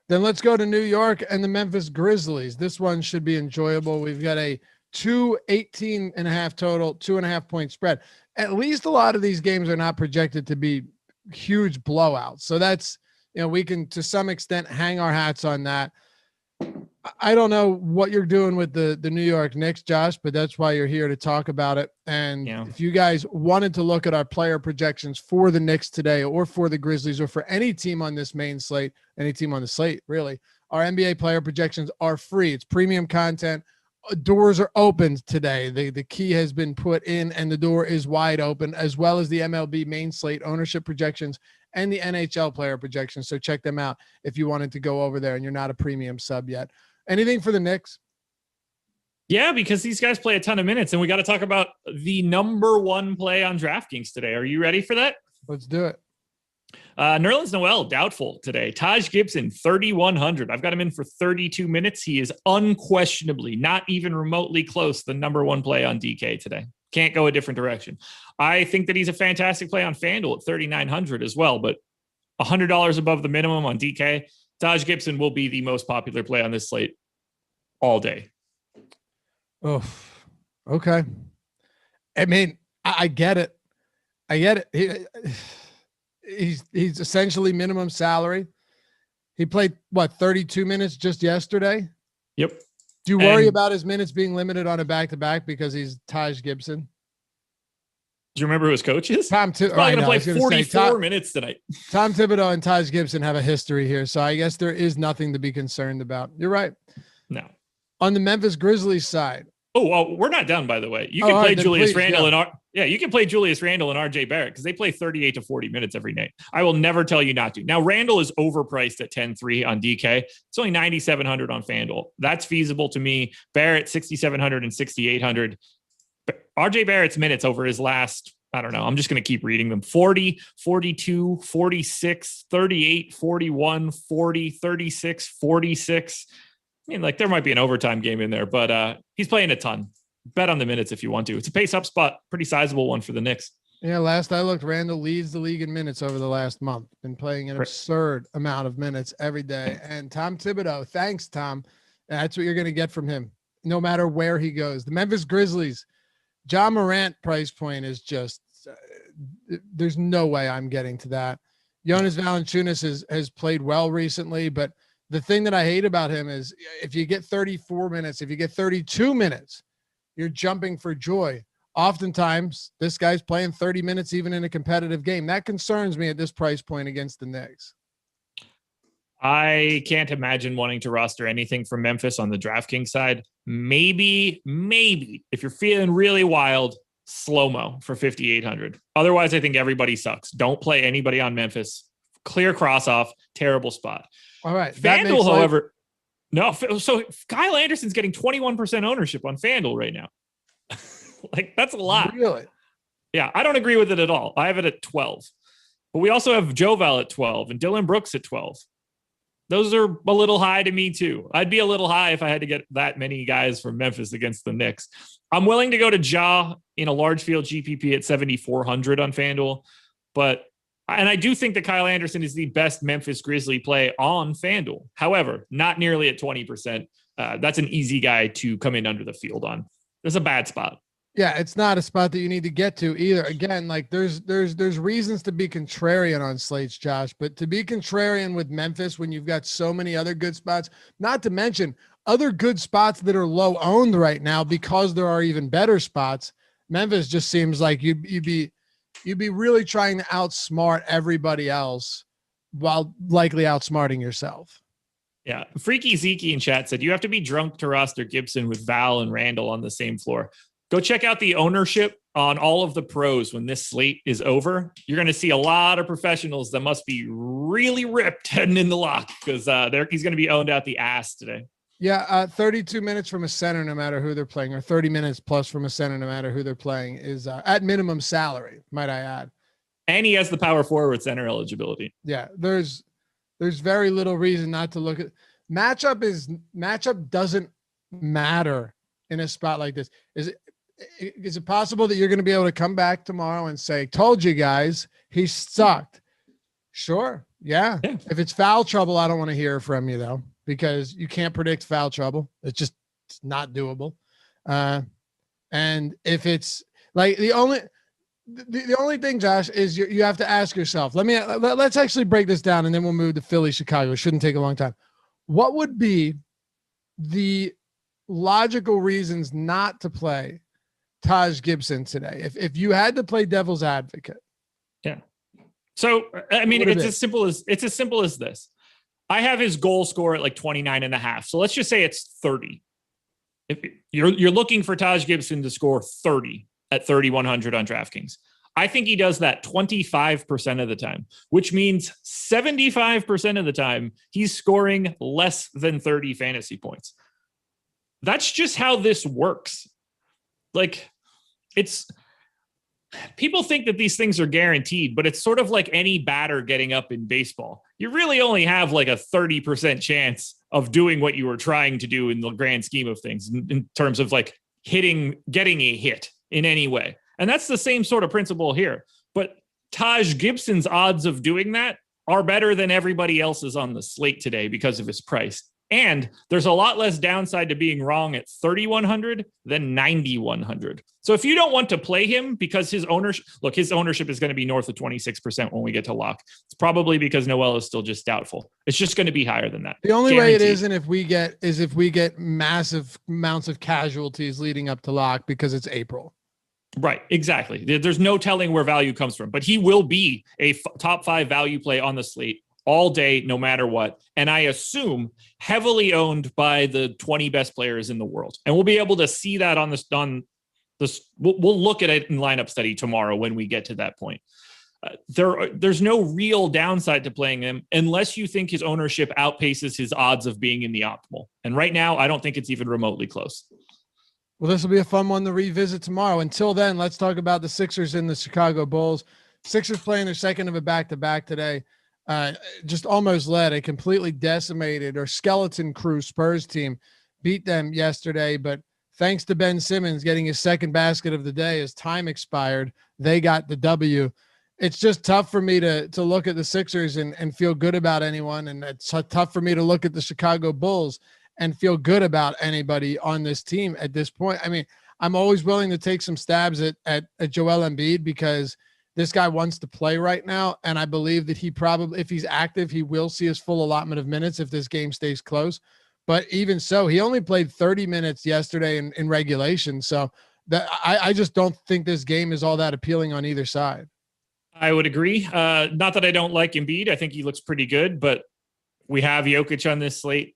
S1: Then let's go to New York and the Memphis Grizzlies. This one should be enjoyable. We've got a 218.5 total, 2.5 point spread. At least a lot of these games are not projected to be huge blowouts. So that's, we can to some extent hang our hats on that. I don't know what you're doing with the New York Knicks, Josh, but that's why you're here to talk about it. And if you guys wanted to look at our player projections for the Knicks today or for the Grizzlies or for any team on this main slate, any team on the slate, really, our NBA player projections are free. It's premium content. Doors are opened today. The key has been put in and the door is wide open, as well as the MLB main slate ownership projections and the NHL player projections. So check them out if you wanted to go over there and you're not a premium sub yet. Anything for the Knicks?
S2: Yeah, because these guys play a ton of minutes, and we got to talk about the number one play on DraftKings today. Are you ready for that?
S1: Let's do it.
S2: Nerlens Noel, doubtful today. Taj Gibson, 3,100. I've got him in for 32 minutes. He is unquestionably, not even remotely close, the number one play on DK today. Can't go a different direction. I think that he's a fantastic play on FanDuel at 3,900 as well, but $100 above the minimum on DK. Taj Gibson will be the most popular play on this slate all day.
S1: Oh, okay. I mean, I get it. I get it. He's essentially minimum salary. He played 32 minutes just yesterday?
S2: Yep.
S1: Do you worry about his minutes being limited on a back-to-back because he's Taj Gibson?
S2: Do you remember who his coach is?
S1: Tom Thibodeau.
S2: He's probably going to play 44 minutes tonight.
S1: Tom Thibodeau and Taj Gibson have a history here, so I guess there is nothing to be concerned about. You're right.
S2: No.
S1: On the Memphis Grizzlies side.
S2: Oh, well, we're not done, by the way. You can play Julius Randle and you can play Julius Randle and RJ Barrett because they play 38 to 40 minutes every night. I will never tell you not to. Now, Randle is overpriced at 10-3 on DK. It's only 9,700 on FanDuel. That's feasible to me. Barrett, 6,700 and 6,800. RJ Barrett's minutes over his last, I don't know, I'm just going to keep reading them. 40, 42, 46, 38, 41, 40, 36, 46. I mean, like there might be an overtime game in there, but he's playing a ton. Bet on the minutes if you want to. It's a pace-up spot, pretty sizable one for the Knicks.
S1: Yeah, last I looked, Randall leads the league in minutes over the last month. Been playing an absurd amount of minutes every day. And Tom Thibodeau, thanks, Tom. That's what you're going to get from him, no matter where he goes. The Memphis Grizzlies, John Morant price point is just, there's no way I'm getting to that. Jonas Valanciunas has played well recently, but the thing that I hate about him is if you get 34 minutes, if you get 32 minutes, you're jumping for joy. Oftentimes, this guy's playing 30 minutes even in a competitive game. That concerns me at this price point against the Knicks.
S2: I can't imagine wanting to roster anything from Memphis on the DraftKings side. Maybe, if you're feeling really wild, slow-mo for 5,800. Otherwise, I think everybody sucks. Don't play anybody on Memphis. Clear cross-off, terrible spot.
S1: All right.
S2: FanDuel, however, no. So Kyle Anderson's getting 21% ownership on FanDuel right now. Like, that's a lot.
S1: Really?
S2: Yeah, I don't agree with it at all. I have it at 12. But we also have Joval at 12 and Dylan Brooks at 12. Those are a little high to me, too. I'd be a little high if I had to get that many guys from Memphis against the Knicks. I'm willing to go to Ja in a large field GPP at 7,400 on FanDuel. And I do think that Kyle Anderson is the best Memphis Grizzly play on FanDuel. However, not nearly at 20%. That's an easy guy to come in under the field on. There's a bad spot.
S1: Yeah, it's not a spot that you need to get to either. Again, like there's reasons to be contrarian on slates, Josh, but to be contrarian with Memphis when you've got so many other good spots, not to mention other good spots that are low owned right now because there are even better spots. Memphis just seems like you'd be really trying to outsmart everybody else while likely outsmarting yourself.
S2: Yeah. Freaky Zeke in chat said, you have to be drunk to roster Gibson with Val and Randall on the same floor. Go check out the ownership on all of the pros when this slate is over. You're going to see a lot of professionals that must be really ripped heading in the lock because he's going to be owned out the ass today.
S1: Yeah, 32 minutes from a center, no matter who they're playing, or 30 minutes plus from a center, no matter who they're playing, is at minimum salary, might I add.
S2: And he has the power forward center eligibility.
S1: Yeah, there's very little reason not to look at matchup doesn't matter in a spot like this. Is it possible that you're going to be able to come back tomorrow and say, told you guys, he sucked? Sure. Yeah. If it's foul trouble, I don't want to hear from you though, because you can't predict foul trouble. It's not doable. And if it's like the only thing, Josh, is you have to ask yourself, let's actually break this down and then we'll move to Philly, Chicago. It shouldn't take a long time. What would be the logical reasons not to play Taj Gibson today if you had to play devil's advocate?
S2: Yeah. So, I mean, it's as simple as this. I have his goal score at like 29.5. So let's just say it's 30. If you're looking for Taj Gibson to score 30 at 3,100 on DraftKings, I think he does that 25% of the time, which means 75% of the time he's scoring less than 30 fantasy points. That's just how this works. Like, people think that these things are guaranteed, but it's sort of like any batter getting up in baseball. You really only have like a 30% chance of doing what you were trying to do in the grand scheme of things in terms of like getting a hit in any way. And that's the same sort of principle here. But Taj Gibson's odds of doing that are better than everybody else's on the slate today because of his price. And there's a lot less downside to being wrong at 3,100 than 9,100. So if you don't want to play him because his ownership is going to be north of 26% when we get to lock. It's probably because Noel is still just doubtful. It's just going to be higher than that.
S1: The only way it isn't if we get massive amounts of casualties leading up to lock because it's April.
S2: Right. Exactly. There's no telling where value comes from, but he will be a top 5 value play on the slate all day, no matter what. And I assume heavily owned by the 20 best players in the world. And we'll be able to see that on this. We'll look at it in lineup study tomorrow when we get to that point. There's no real downside to playing him unless you think his ownership outpaces his odds of being in the optimal. And right now, I don't think it's even remotely close.
S1: Well, this will be a fun one to revisit tomorrow. Until then, let's talk about the Sixers and the Chicago Bulls. Sixers playing their second of a back-to-back today. Just almost led a completely decimated or skeleton crew Spurs team, beat them yesterday. But thanks to Ben Simmons getting his second basket of the day as time expired, they got the W. It's just tough for me to look at the Sixers and feel good about anyone. And it's tough for me to look at the Chicago Bulls and feel good about anybody on this team at this point. I mean, I'm always willing to take some stabs at Joel Embiid because this guy wants to play right now. And I believe that he probably, if he's active, he will see his full allotment of minutes if this game stays close. But even so, he only played 30 minutes yesterday in regulation. So that I just don't think this game is all that appealing on either side.
S2: I would agree. Not that I don't like Embiid. I think he looks pretty good, but we have Jokic on this slate.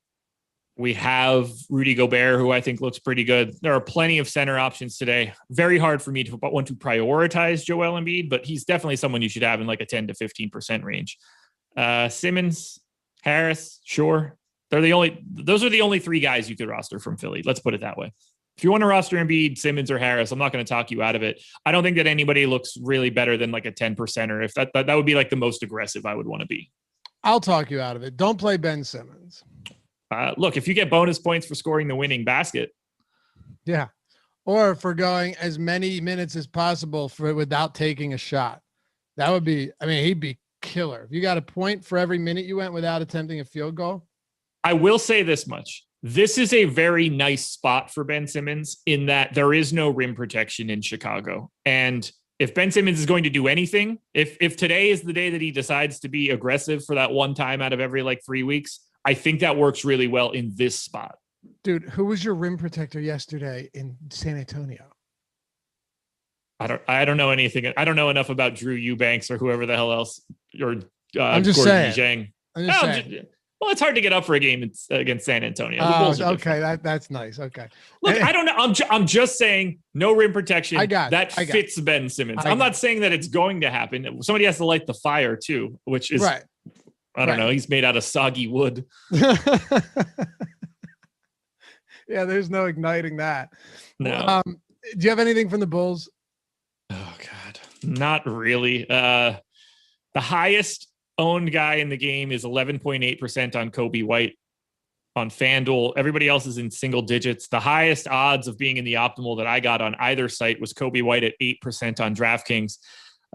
S2: We have Rudy Gobert, who I think looks pretty good. There are plenty of center options today. Very hard for me to want to prioritize Joel Embiid, but he's definitely someone you should have in like a 10 to 15% range. Simmons, Harris, sure. Those are the only three guys you could roster from Philly. Let's put it that way. If you want to roster Embiid, Simmons, or Harris, I'm not going to talk you out of it. I don't think that anybody looks really better than like a 10%, or if that would be like the most aggressive I would want to be.
S1: I'll talk you out of it. Don't play Ben Simmons.
S2: Look, if you get bonus points for scoring the winning basket.
S1: Yeah. Or for going as many minutes as possible without taking a shot. That would be, he'd be killer. If you got a point for every minute you went without attempting a field goal.
S2: I will say this much. This is a very nice spot for Ben Simmons in that there is no rim protection in Chicago. And if Ben Simmons is going to do anything, if today is the day that he decides to be aggressive for that one time out of every like 3 weeks, I think that works really well in this spot.
S1: Dude, who was your rim protector yesterday in San Antonio?
S2: I don't know anything. I don't know enough about Drew Eubanks or whoever the hell else. Or
S1: I'm just
S2: Gordon
S1: saying.
S2: Zhang. Well, it's hard to get up for a game against San Antonio.
S1: Okay, that's nice. Okay.
S2: Look, I don't know. I'm just saying no rim protection.
S1: That
S2: fits Ben Simmons. I'm not saying that it's going to happen. Somebody has to light the fire too, which is
S1: right.
S2: I don't know. He's made out of soggy wood.
S1: Yeah, there's no igniting that.
S2: No.
S1: Do you have anything from the Bulls?
S2: Oh God, not really. The highest owned guy in the game is 11.8% on Kobe White on FanDuel. Everybody else is in single digits. The highest odds of being in the optimal that I got on either site was Kobe White at 8% on DraftKings.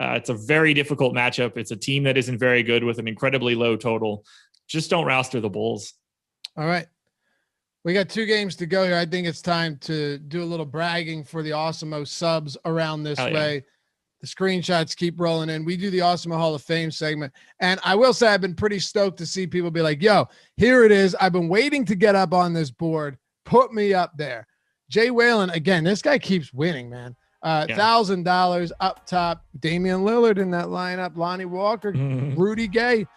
S2: It's a very difficult matchup. It's a team that isn't very good with an incredibly low total. Just don't roster the Bulls.
S1: All right. We got 2 games to go here. I think it's time to do a little bragging for the Awesemo subs around this way. Yeah. The screenshots keep rolling in. We do the Awesemo Hall of Fame segment. And I will say I've been pretty stoked to see people be like, yo, here it is. I've been waiting to get up on this board. Put me up there. Jay Whalen, again, this guy keeps winning, man. $1,000 up top. Damian Lillard in that lineup. Lonnie Walker, Rudy Gay.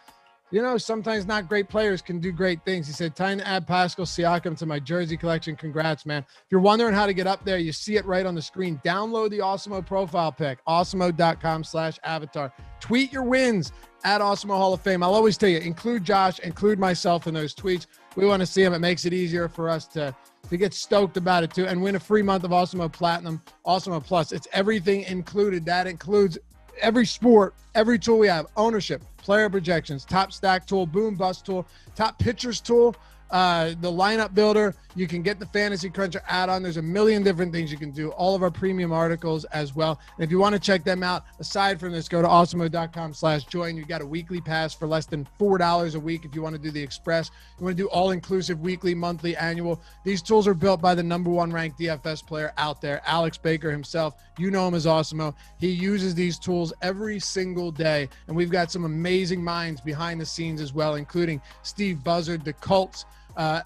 S1: You know, sometimes not great players can do great things. He said, time to add Pascal Siakam to my jersey collection. Congrats, man. If you're wondering how to get up there, you see it right on the screen. Download the Awesemo profile pic, awesemo.com/avatar. Tweet your wins at Awesemo Hall of Fame. I'll always tell you, include Josh, include myself in those tweets. We want to see them. It makes it easier for us to get stoked about it too and win a free month of Awesemo Platinum, Awesemo Plus. It's everything included. That includes every sport, every tool we have, ownership, player projections, top stack tool, boom bust tool, top pitchers tool, the lineup builder. You can get the Fantasy Cruncher add-on. There's a million different things you can do. All of our premium articles as well. And if you want to check them out, aside from this, go to awesemo.com/join. You got a weekly pass for less than $4 a week if you want to do the express. You want to do all-inclusive weekly, monthly, annual. These tools are built by the #1 ranked DFS player out there, Alex Baker himself. You know him as Awesemo. He uses these tools every single day. And we've got some amazing minds behind the scenes as well, including Steve Buzzard, the Colts,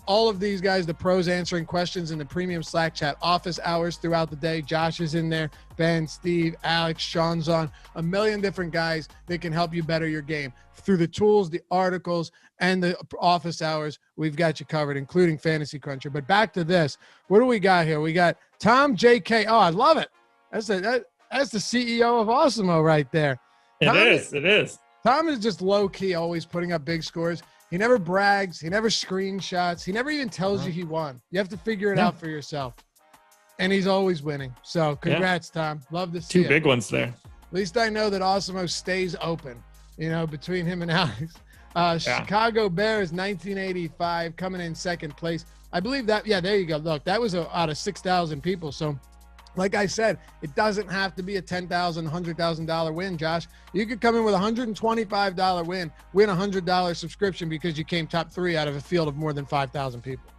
S1: all of these guys, the pros answering questions in the premium Slack chat, office hours throughout the day. Josh is in there, Ben, Steve, Alex, Sean's on, a million different guys that can help you better your game through the tools, the articles, and the office hours. We've got you covered, including Fantasy Cruncher. But back to this, what do we got here? We got Tom JK. Oh, I love it. That's the CEO of Awesemo right there.
S2: It is.
S1: Tom is just low key, always putting up big scores. He never brags. He never screenshots. He never even tells you he won. You have to figure it out for yourself. And he's always winning. So congrats, Tom. Love to see it.
S2: 2 big ones there.
S1: At least I know that Awesemo stays open, you know, between him and Alex. Chicago Bears, 1985, coming in second place. I believe that. Yeah, there you go. Look, that was out of 6,000 people. So like I said, it doesn't have to be a $10,000, $100,000 win, Josh. You could come in with a $125 win a $100 subscription because you came top 3 out of a field of more than 5,000 people.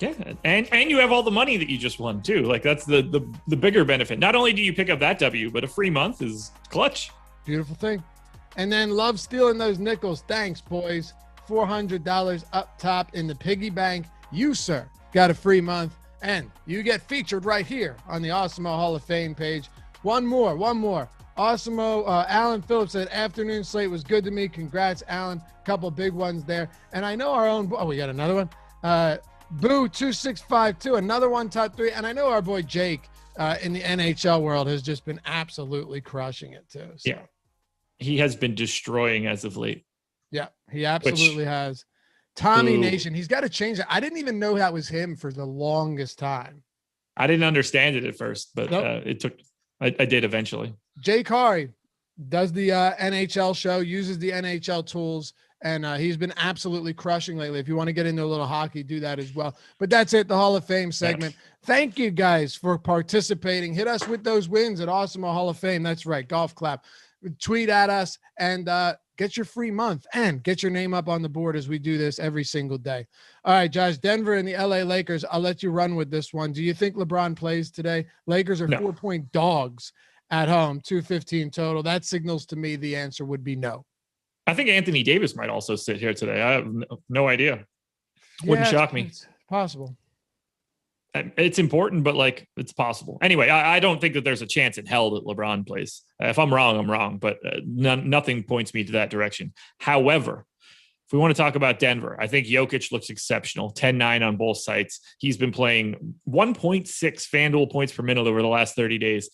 S2: Yeah, and you have all the money that you just won too. Like that's the bigger benefit. Not only do you pick up that W, but a free month is clutch.
S1: Beautiful thing. And then love stealing those nickels. Thanks, boys. $400 up top in the piggy bank. You, sir, got a free month, and you get featured right here on the Awesemo Hall of Fame page. One more. Awesemo, Alan Phillips said, afternoon slate was good to me. Congrats, Alan. Couple big ones there. And I know our own, we got another one. Boo2652, another one, top 3. And I know our boy Jake in the NHL world has just been absolutely crushing it too. So.
S2: Yeah. He has been destroying as of late.
S1: Yeah, he absolutely has. Tommy Nation, he's got to change it. I didn't even know that was him for the longest time.
S2: I didn't understand it at first, but it took, I did eventually.
S1: Jake Hari does the NHL show, uses the NHL tools, and he's been absolutely crushing lately. If you want to get into a little hockey, do that as well. But that's it, the Hall of Fame segment. Yeah. Thank you guys for participating. Hit us with those wins at Awesemo Hall of Fame. That's right, golf clap. Tweet at us and get your free month and get your name up on the board as we do this every single day. All right, Josh, Denver and the LA Lakers. I'll let you run with this one. Do you think LeBron plays today? Lakers are 4-point dogs at home, 215 total. That signals to me the answer would be no.
S2: I think Anthony Davis might also sit here today. I have no idea. Wouldn't shock me.
S1: It's possible.
S2: It's important, but like it's possible. Anyway, I don't think that there's a chance in hell that LeBron plays. If I'm wrong, I'm wrong, but nothing points me to that direction. However, if we want to talk about Denver, I think Jokic looks exceptional. 10-9 on both sites. He's been playing 1.6 FanDuel points per minute over the last 30 days.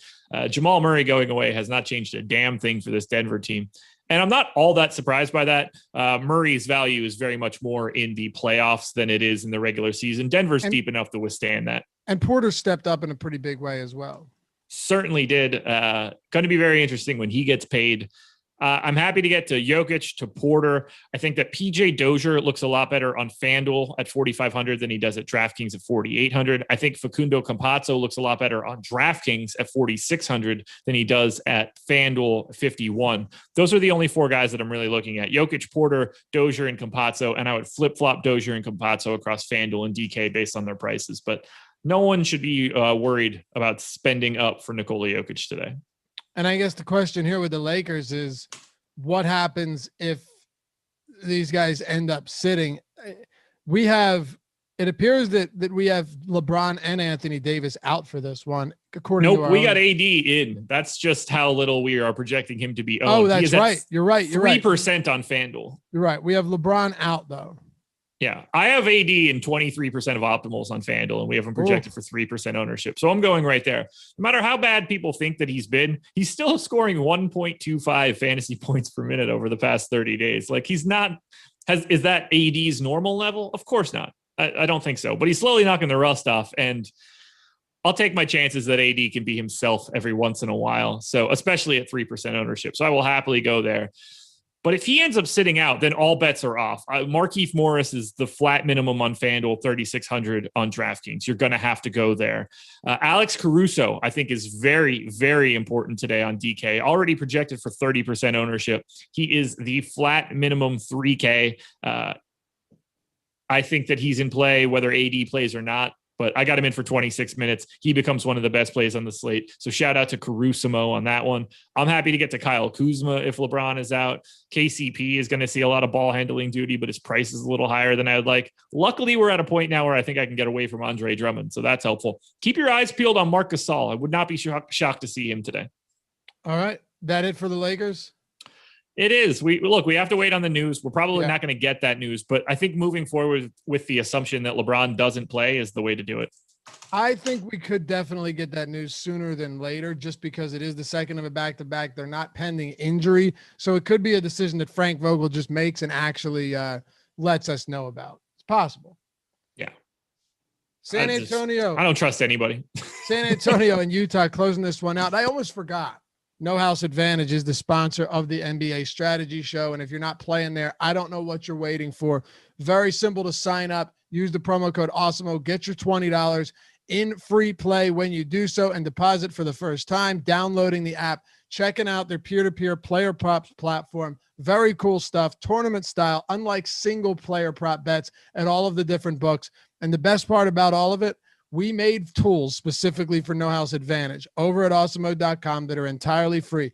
S2: Jamal Murray going away has not changed a damn thing for this Denver team. And I'm not all that surprised by that. Murray's value is very much more in the playoffs than it is in the regular season. Denver's deep enough to withstand that. And
S1: Porter stepped up in a pretty big way as well.
S2: Certainly did. Going to be very interesting when he gets paid. I'm happy to get to Jokic, to Porter. I think that PJ Dozier looks a lot better on FanDuel at 4,500 than he does at DraftKings at 4,800. I think Facundo Campazzo looks a lot better on DraftKings at 4,600 than he does at FanDuel 51. Those are the only 4 guys that I'm really looking at: Jokic, Porter, Dozier, and Campazzo. And I would flip-flop Dozier and Campazzo across FanDuel and DK based on their prices. But no one should be worried about spending up for Nikola Jokic today.
S1: And I guess the question here with the Lakers is what happens if these guys end up sitting? It appears that we have LeBron and Anthony Davis out for this one.
S2: Nope, we got AD in. That's just how little we are projecting him to be owned.
S1: Oh, that's right. You're right.
S2: 3% on FanDuel.
S1: You're right. We have LeBron out though.
S2: Yeah, I have AD in 23% of optimals on FanDuel, and we have him projected for 3% ownership. So I'm going right there. No matter how bad people think that he's still scoring 1.25 fantasy points per minute over the past 30 days. Like is that AD's normal level? Of course not. I don't think so, but he's slowly knocking the rust off, and I'll take my chances that AD can be himself every once in a while. So especially at 3% ownership. So I will happily go there. But if he ends up sitting out, then all bets are off. Markieff Morris is the flat minimum on FanDuel, 3,600 on DraftKings. You're going to have to go there. Alex Caruso, I think, is very, very important today on DK. Already projected for 30% ownership. He is the flat minimum 3K. I think that he's in play whether AD plays or not. But I got him in for 26 minutes. He becomes one of the best plays on the slate. So shout out to Caruso on that one. I'm happy to get to Kyle Kuzma if LeBron is out. KCP is going to see a lot of ball handling duty, but his price is a little higher than I would like. Luckily, we're at a point now where I think I can get away from Andre Drummond. So that's helpful. Keep your eyes peeled on Marc Gasol. I would not be shocked to see him today.
S1: All right. That it for the Lakers?
S2: It is. We have to wait on the news. We're probably not going to get that news, but I think moving forward with the assumption that LeBron doesn't play is the way to do it.
S1: I think we could definitely get that news sooner than later, just because it is the second of a back-to-back. They're not pending injury. So it could be a decision that Frank Vogel just makes and actually lets us know about. It's possible.
S2: Yeah.
S1: San Antonio.
S2: I don't trust anybody.
S1: San Antonio and Utah closing this one out. I almost forgot. No House Advantage is the sponsor of the NBA Strategy Show. And if you're not playing there, I don't know what you're waiting for. Very simple to sign up. Use the promo code Awesemo. Get your $20 in free play when you do so, and deposit for the first time. Downloading the app, checking out their peer-to-peer player props platform. Very cool stuff. Tournament style, unlike single player prop bets at all of the different books. And the best part about all of it, we made tools specifically for No House Advantage over at Awesemo.com that are entirely free.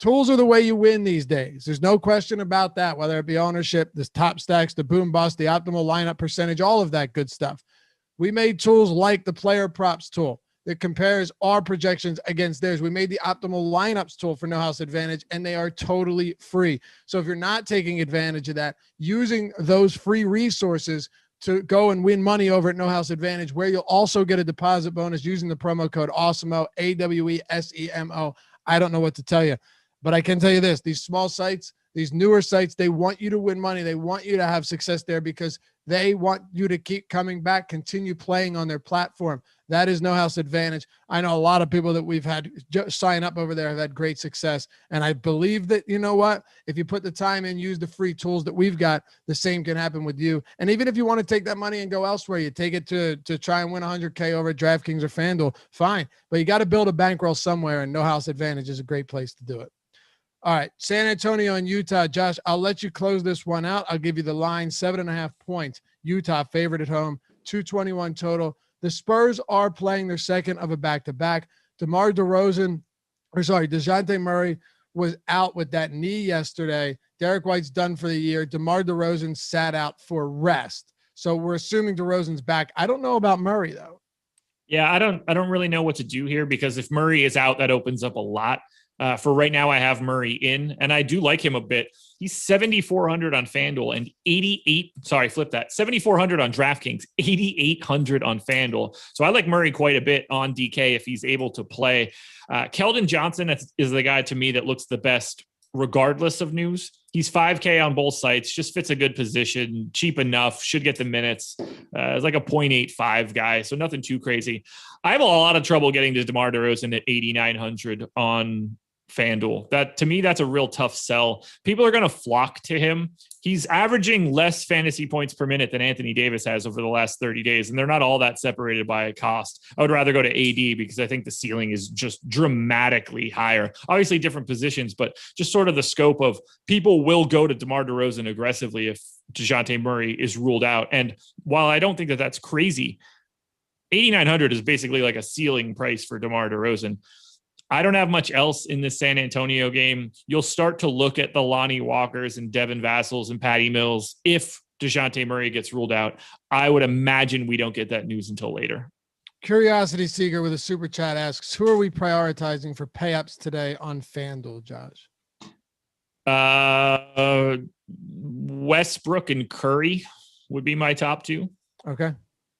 S1: Tools are the way you win these days. There's no question about that, whether it be ownership, the top stacks, the boom bust, the optimal lineup percentage, all of that good stuff. We made tools like the player props tool that compares our projections against theirs. We made the optimal lineups tool for No House Advantage, and they are totally free. So if you're not taking advantage of that, using those free resources to go and win money over at No House Advantage, where you'll also get a deposit bonus using the promo code Awesemo, AWESEMO. I don't know what to tell you, but I can tell you this: these small sites, these newer sites, they want you to win money. They want you to have success there because they want you to keep coming back, continue playing on their platform. That is No House Advantage. I know a lot of people that we've had sign up over there have had great success. And I believe that, you know what, if you put the time in, use the free tools that we've got, the same can happen with you. And even if you want to take that money and go elsewhere, you take it to try and win 100K over at DraftKings or FanDuel, fine. But you got to build a bankroll somewhere, and No House Advantage is a great place to do it. All right, San Antonio and Utah. Josh, I'll let you close this one out. I'll give you the line, 7.5 points. Utah favored at home, 221 total. The Spurs are playing their second of a back-to-back. DeJounte Murray was out with that knee yesterday. Derek White's done for the year. DeMar DeRozan sat out for rest. So we're assuming DeRozan's back. I don't know about Murray, though.
S2: Yeah, I don't really know what to do here, because if Murray is out, that opens up a lot. For right now, I have Murray in, and I do like him a bit. He's 7,400 on FanDuel and 7,400 on DraftKings, 8,800 on FanDuel. So I like Murray quite a bit on DK if he's able to play. Keldon Johnson is the guy to me that looks the best regardless of news. He's 5K on both sites, just fits a good position, cheap enough, should get the minutes. It's like a 0.85 guy, so nothing too crazy. I have a lot of trouble getting to DeMar DeRozan at 8,900 on FanDuel. That, to me, that's a real tough sell. People are going to flock to him. He's averaging less fantasy points per minute than Anthony Davis has over the last 30 days, and they're not all that separated by a cost. I would rather go to AD because I think the ceiling is just dramatically higher. Obviously different positions, but just sort of the scope of people will go to DeMar DeRozan aggressively if DeJounte Murray is ruled out. And while I don't think that that's crazy, 8,900 is basically like a ceiling price for DeMar DeRozan. I don't have much else in this San Antonio game. You'll start to look at the Lonnie Walkers and Devin Vassals and Patty Mills. If DeJounte Murray gets ruled out, I would imagine we don't get that news until later.
S1: Curiosity Seeker with a super chat asks, who are we prioritizing for payups today on FanDuel, Josh?
S2: Westbrook and Curry would be my top two.
S1: Okay.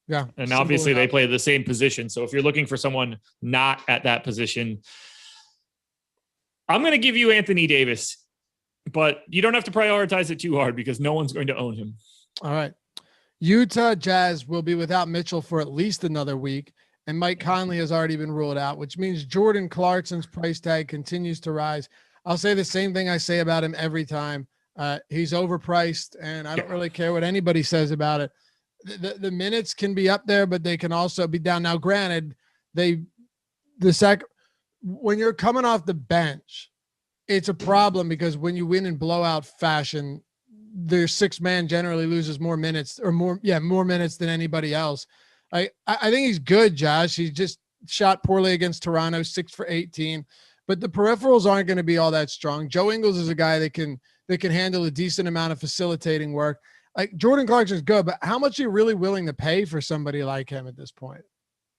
S1: Yeah.
S2: And obviously they play the same position. So if you're looking for someone not at that position, I'm going to give you Anthony Davis, but you don't have to prioritize it too hard because no one's going to own him.
S1: All right. Utah Jazz will be without Mitchell for at least another week, and Mike Conley has already been ruled out, which means Jordan Clarkson's price tag continues to rise. I'll say the same thing I say about him every time. He's overpriced, and I don't really care what anybody says about it. The minutes can be up there, but they can also be down. Now, granted, when you're coming off the bench, it's a problem because when you win in blowout fashion, their sixth man generally loses more minutes more minutes than anybody else. I think he's good, Josh. He just shot poorly against Toronto, 6 for 18, but the peripherals aren't going to be all that strong. Joe Ingles is a guy that can handle a decent amount of facilitating work. Like Jordan Clarkson is good, but how much are you really willing to pay for somebody like him at this point?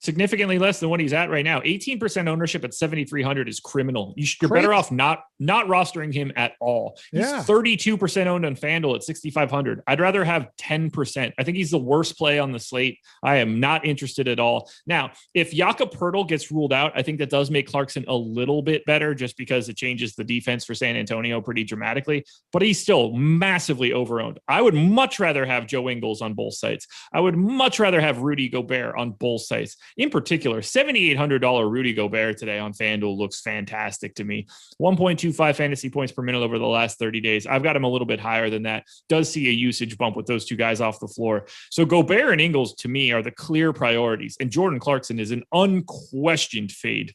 S2: Significantly less than what he's at right now. 18% ownership at 7,300 is criminal. You're better off not rostering him at all. He's 32% owned on FanDuel at 6,500. I'd rather have 10%. I think he's the worst play on the slate. I am not interested at all. Now, if Jakob Poeltl gets ruled out, I think that does make Clarkson a little bit better just because it changes the defense for San Antonio pretty dramatically, but he's still massively overowned. I would much rather have Joe Ingles on both sites. I would much rather have Rudy Gobert on both sites. In particular, $7,800 Rudy Gobert today on FanDuel looks fantastic to me. 1.25 fantasy points per minute over the last 30 days. I've got him a little bit higher than that. Does see a usage bump with those two guys off the floor. So Gobert and Ingles, to me, are the clear priorities. And Jordan Clarkson is an unquestioned fade.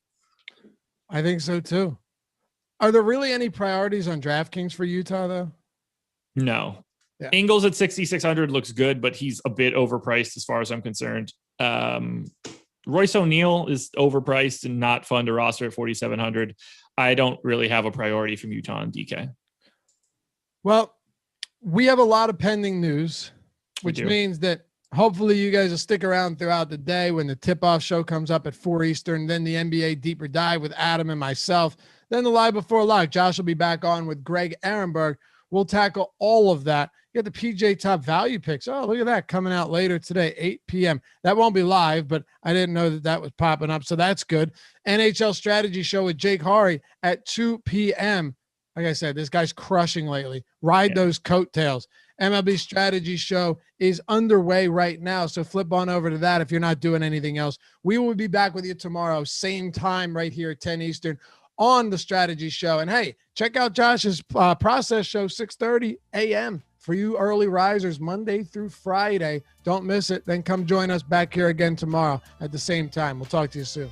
S1: I think so, too. Are there really any priorities on DraftKings for Utah, though?
S2: No.
S1: Yeah.
S2: Ingles at 6,600 looks good, but he's a bit overpriced as far as I'm concerned. Royce O'Neal is overpriced and not fun to roster at 4,700. I don't really have a priority from Utah and DK.
S1: Well, we have a lot of pending news, which means that hopefully you guys will stick around throughout the day when the tip-off show comes up at 4 Eastern, then the NBA Deeper Dive with Adam and myself, then the Live Before Lock. Josh will be back on with Greg Ehrenberg. We'll tackle all of that. You got the PJ Top Value Picks. Oh, look at that coming out later today, 8 p.m. That won't be live, but I didn't know that was popping up, so that's good. NHL Strategy Show with Jake Hari at 2 p.m. Like I said, this guy's crushing lately. Ride those coattails. MLB Strategy Show is underway right now, so flip on over to that if you're not doing anything else. We will be back with you tomorrow, same time right here at 10 Eastern on the Strategy Show. And hey, check out Josh's process show, 6:30 a.m. for you early risers, Monday through Friday. Don't miss it. Then come join us back here again tomorrow at the same time. We'll talk to you soon.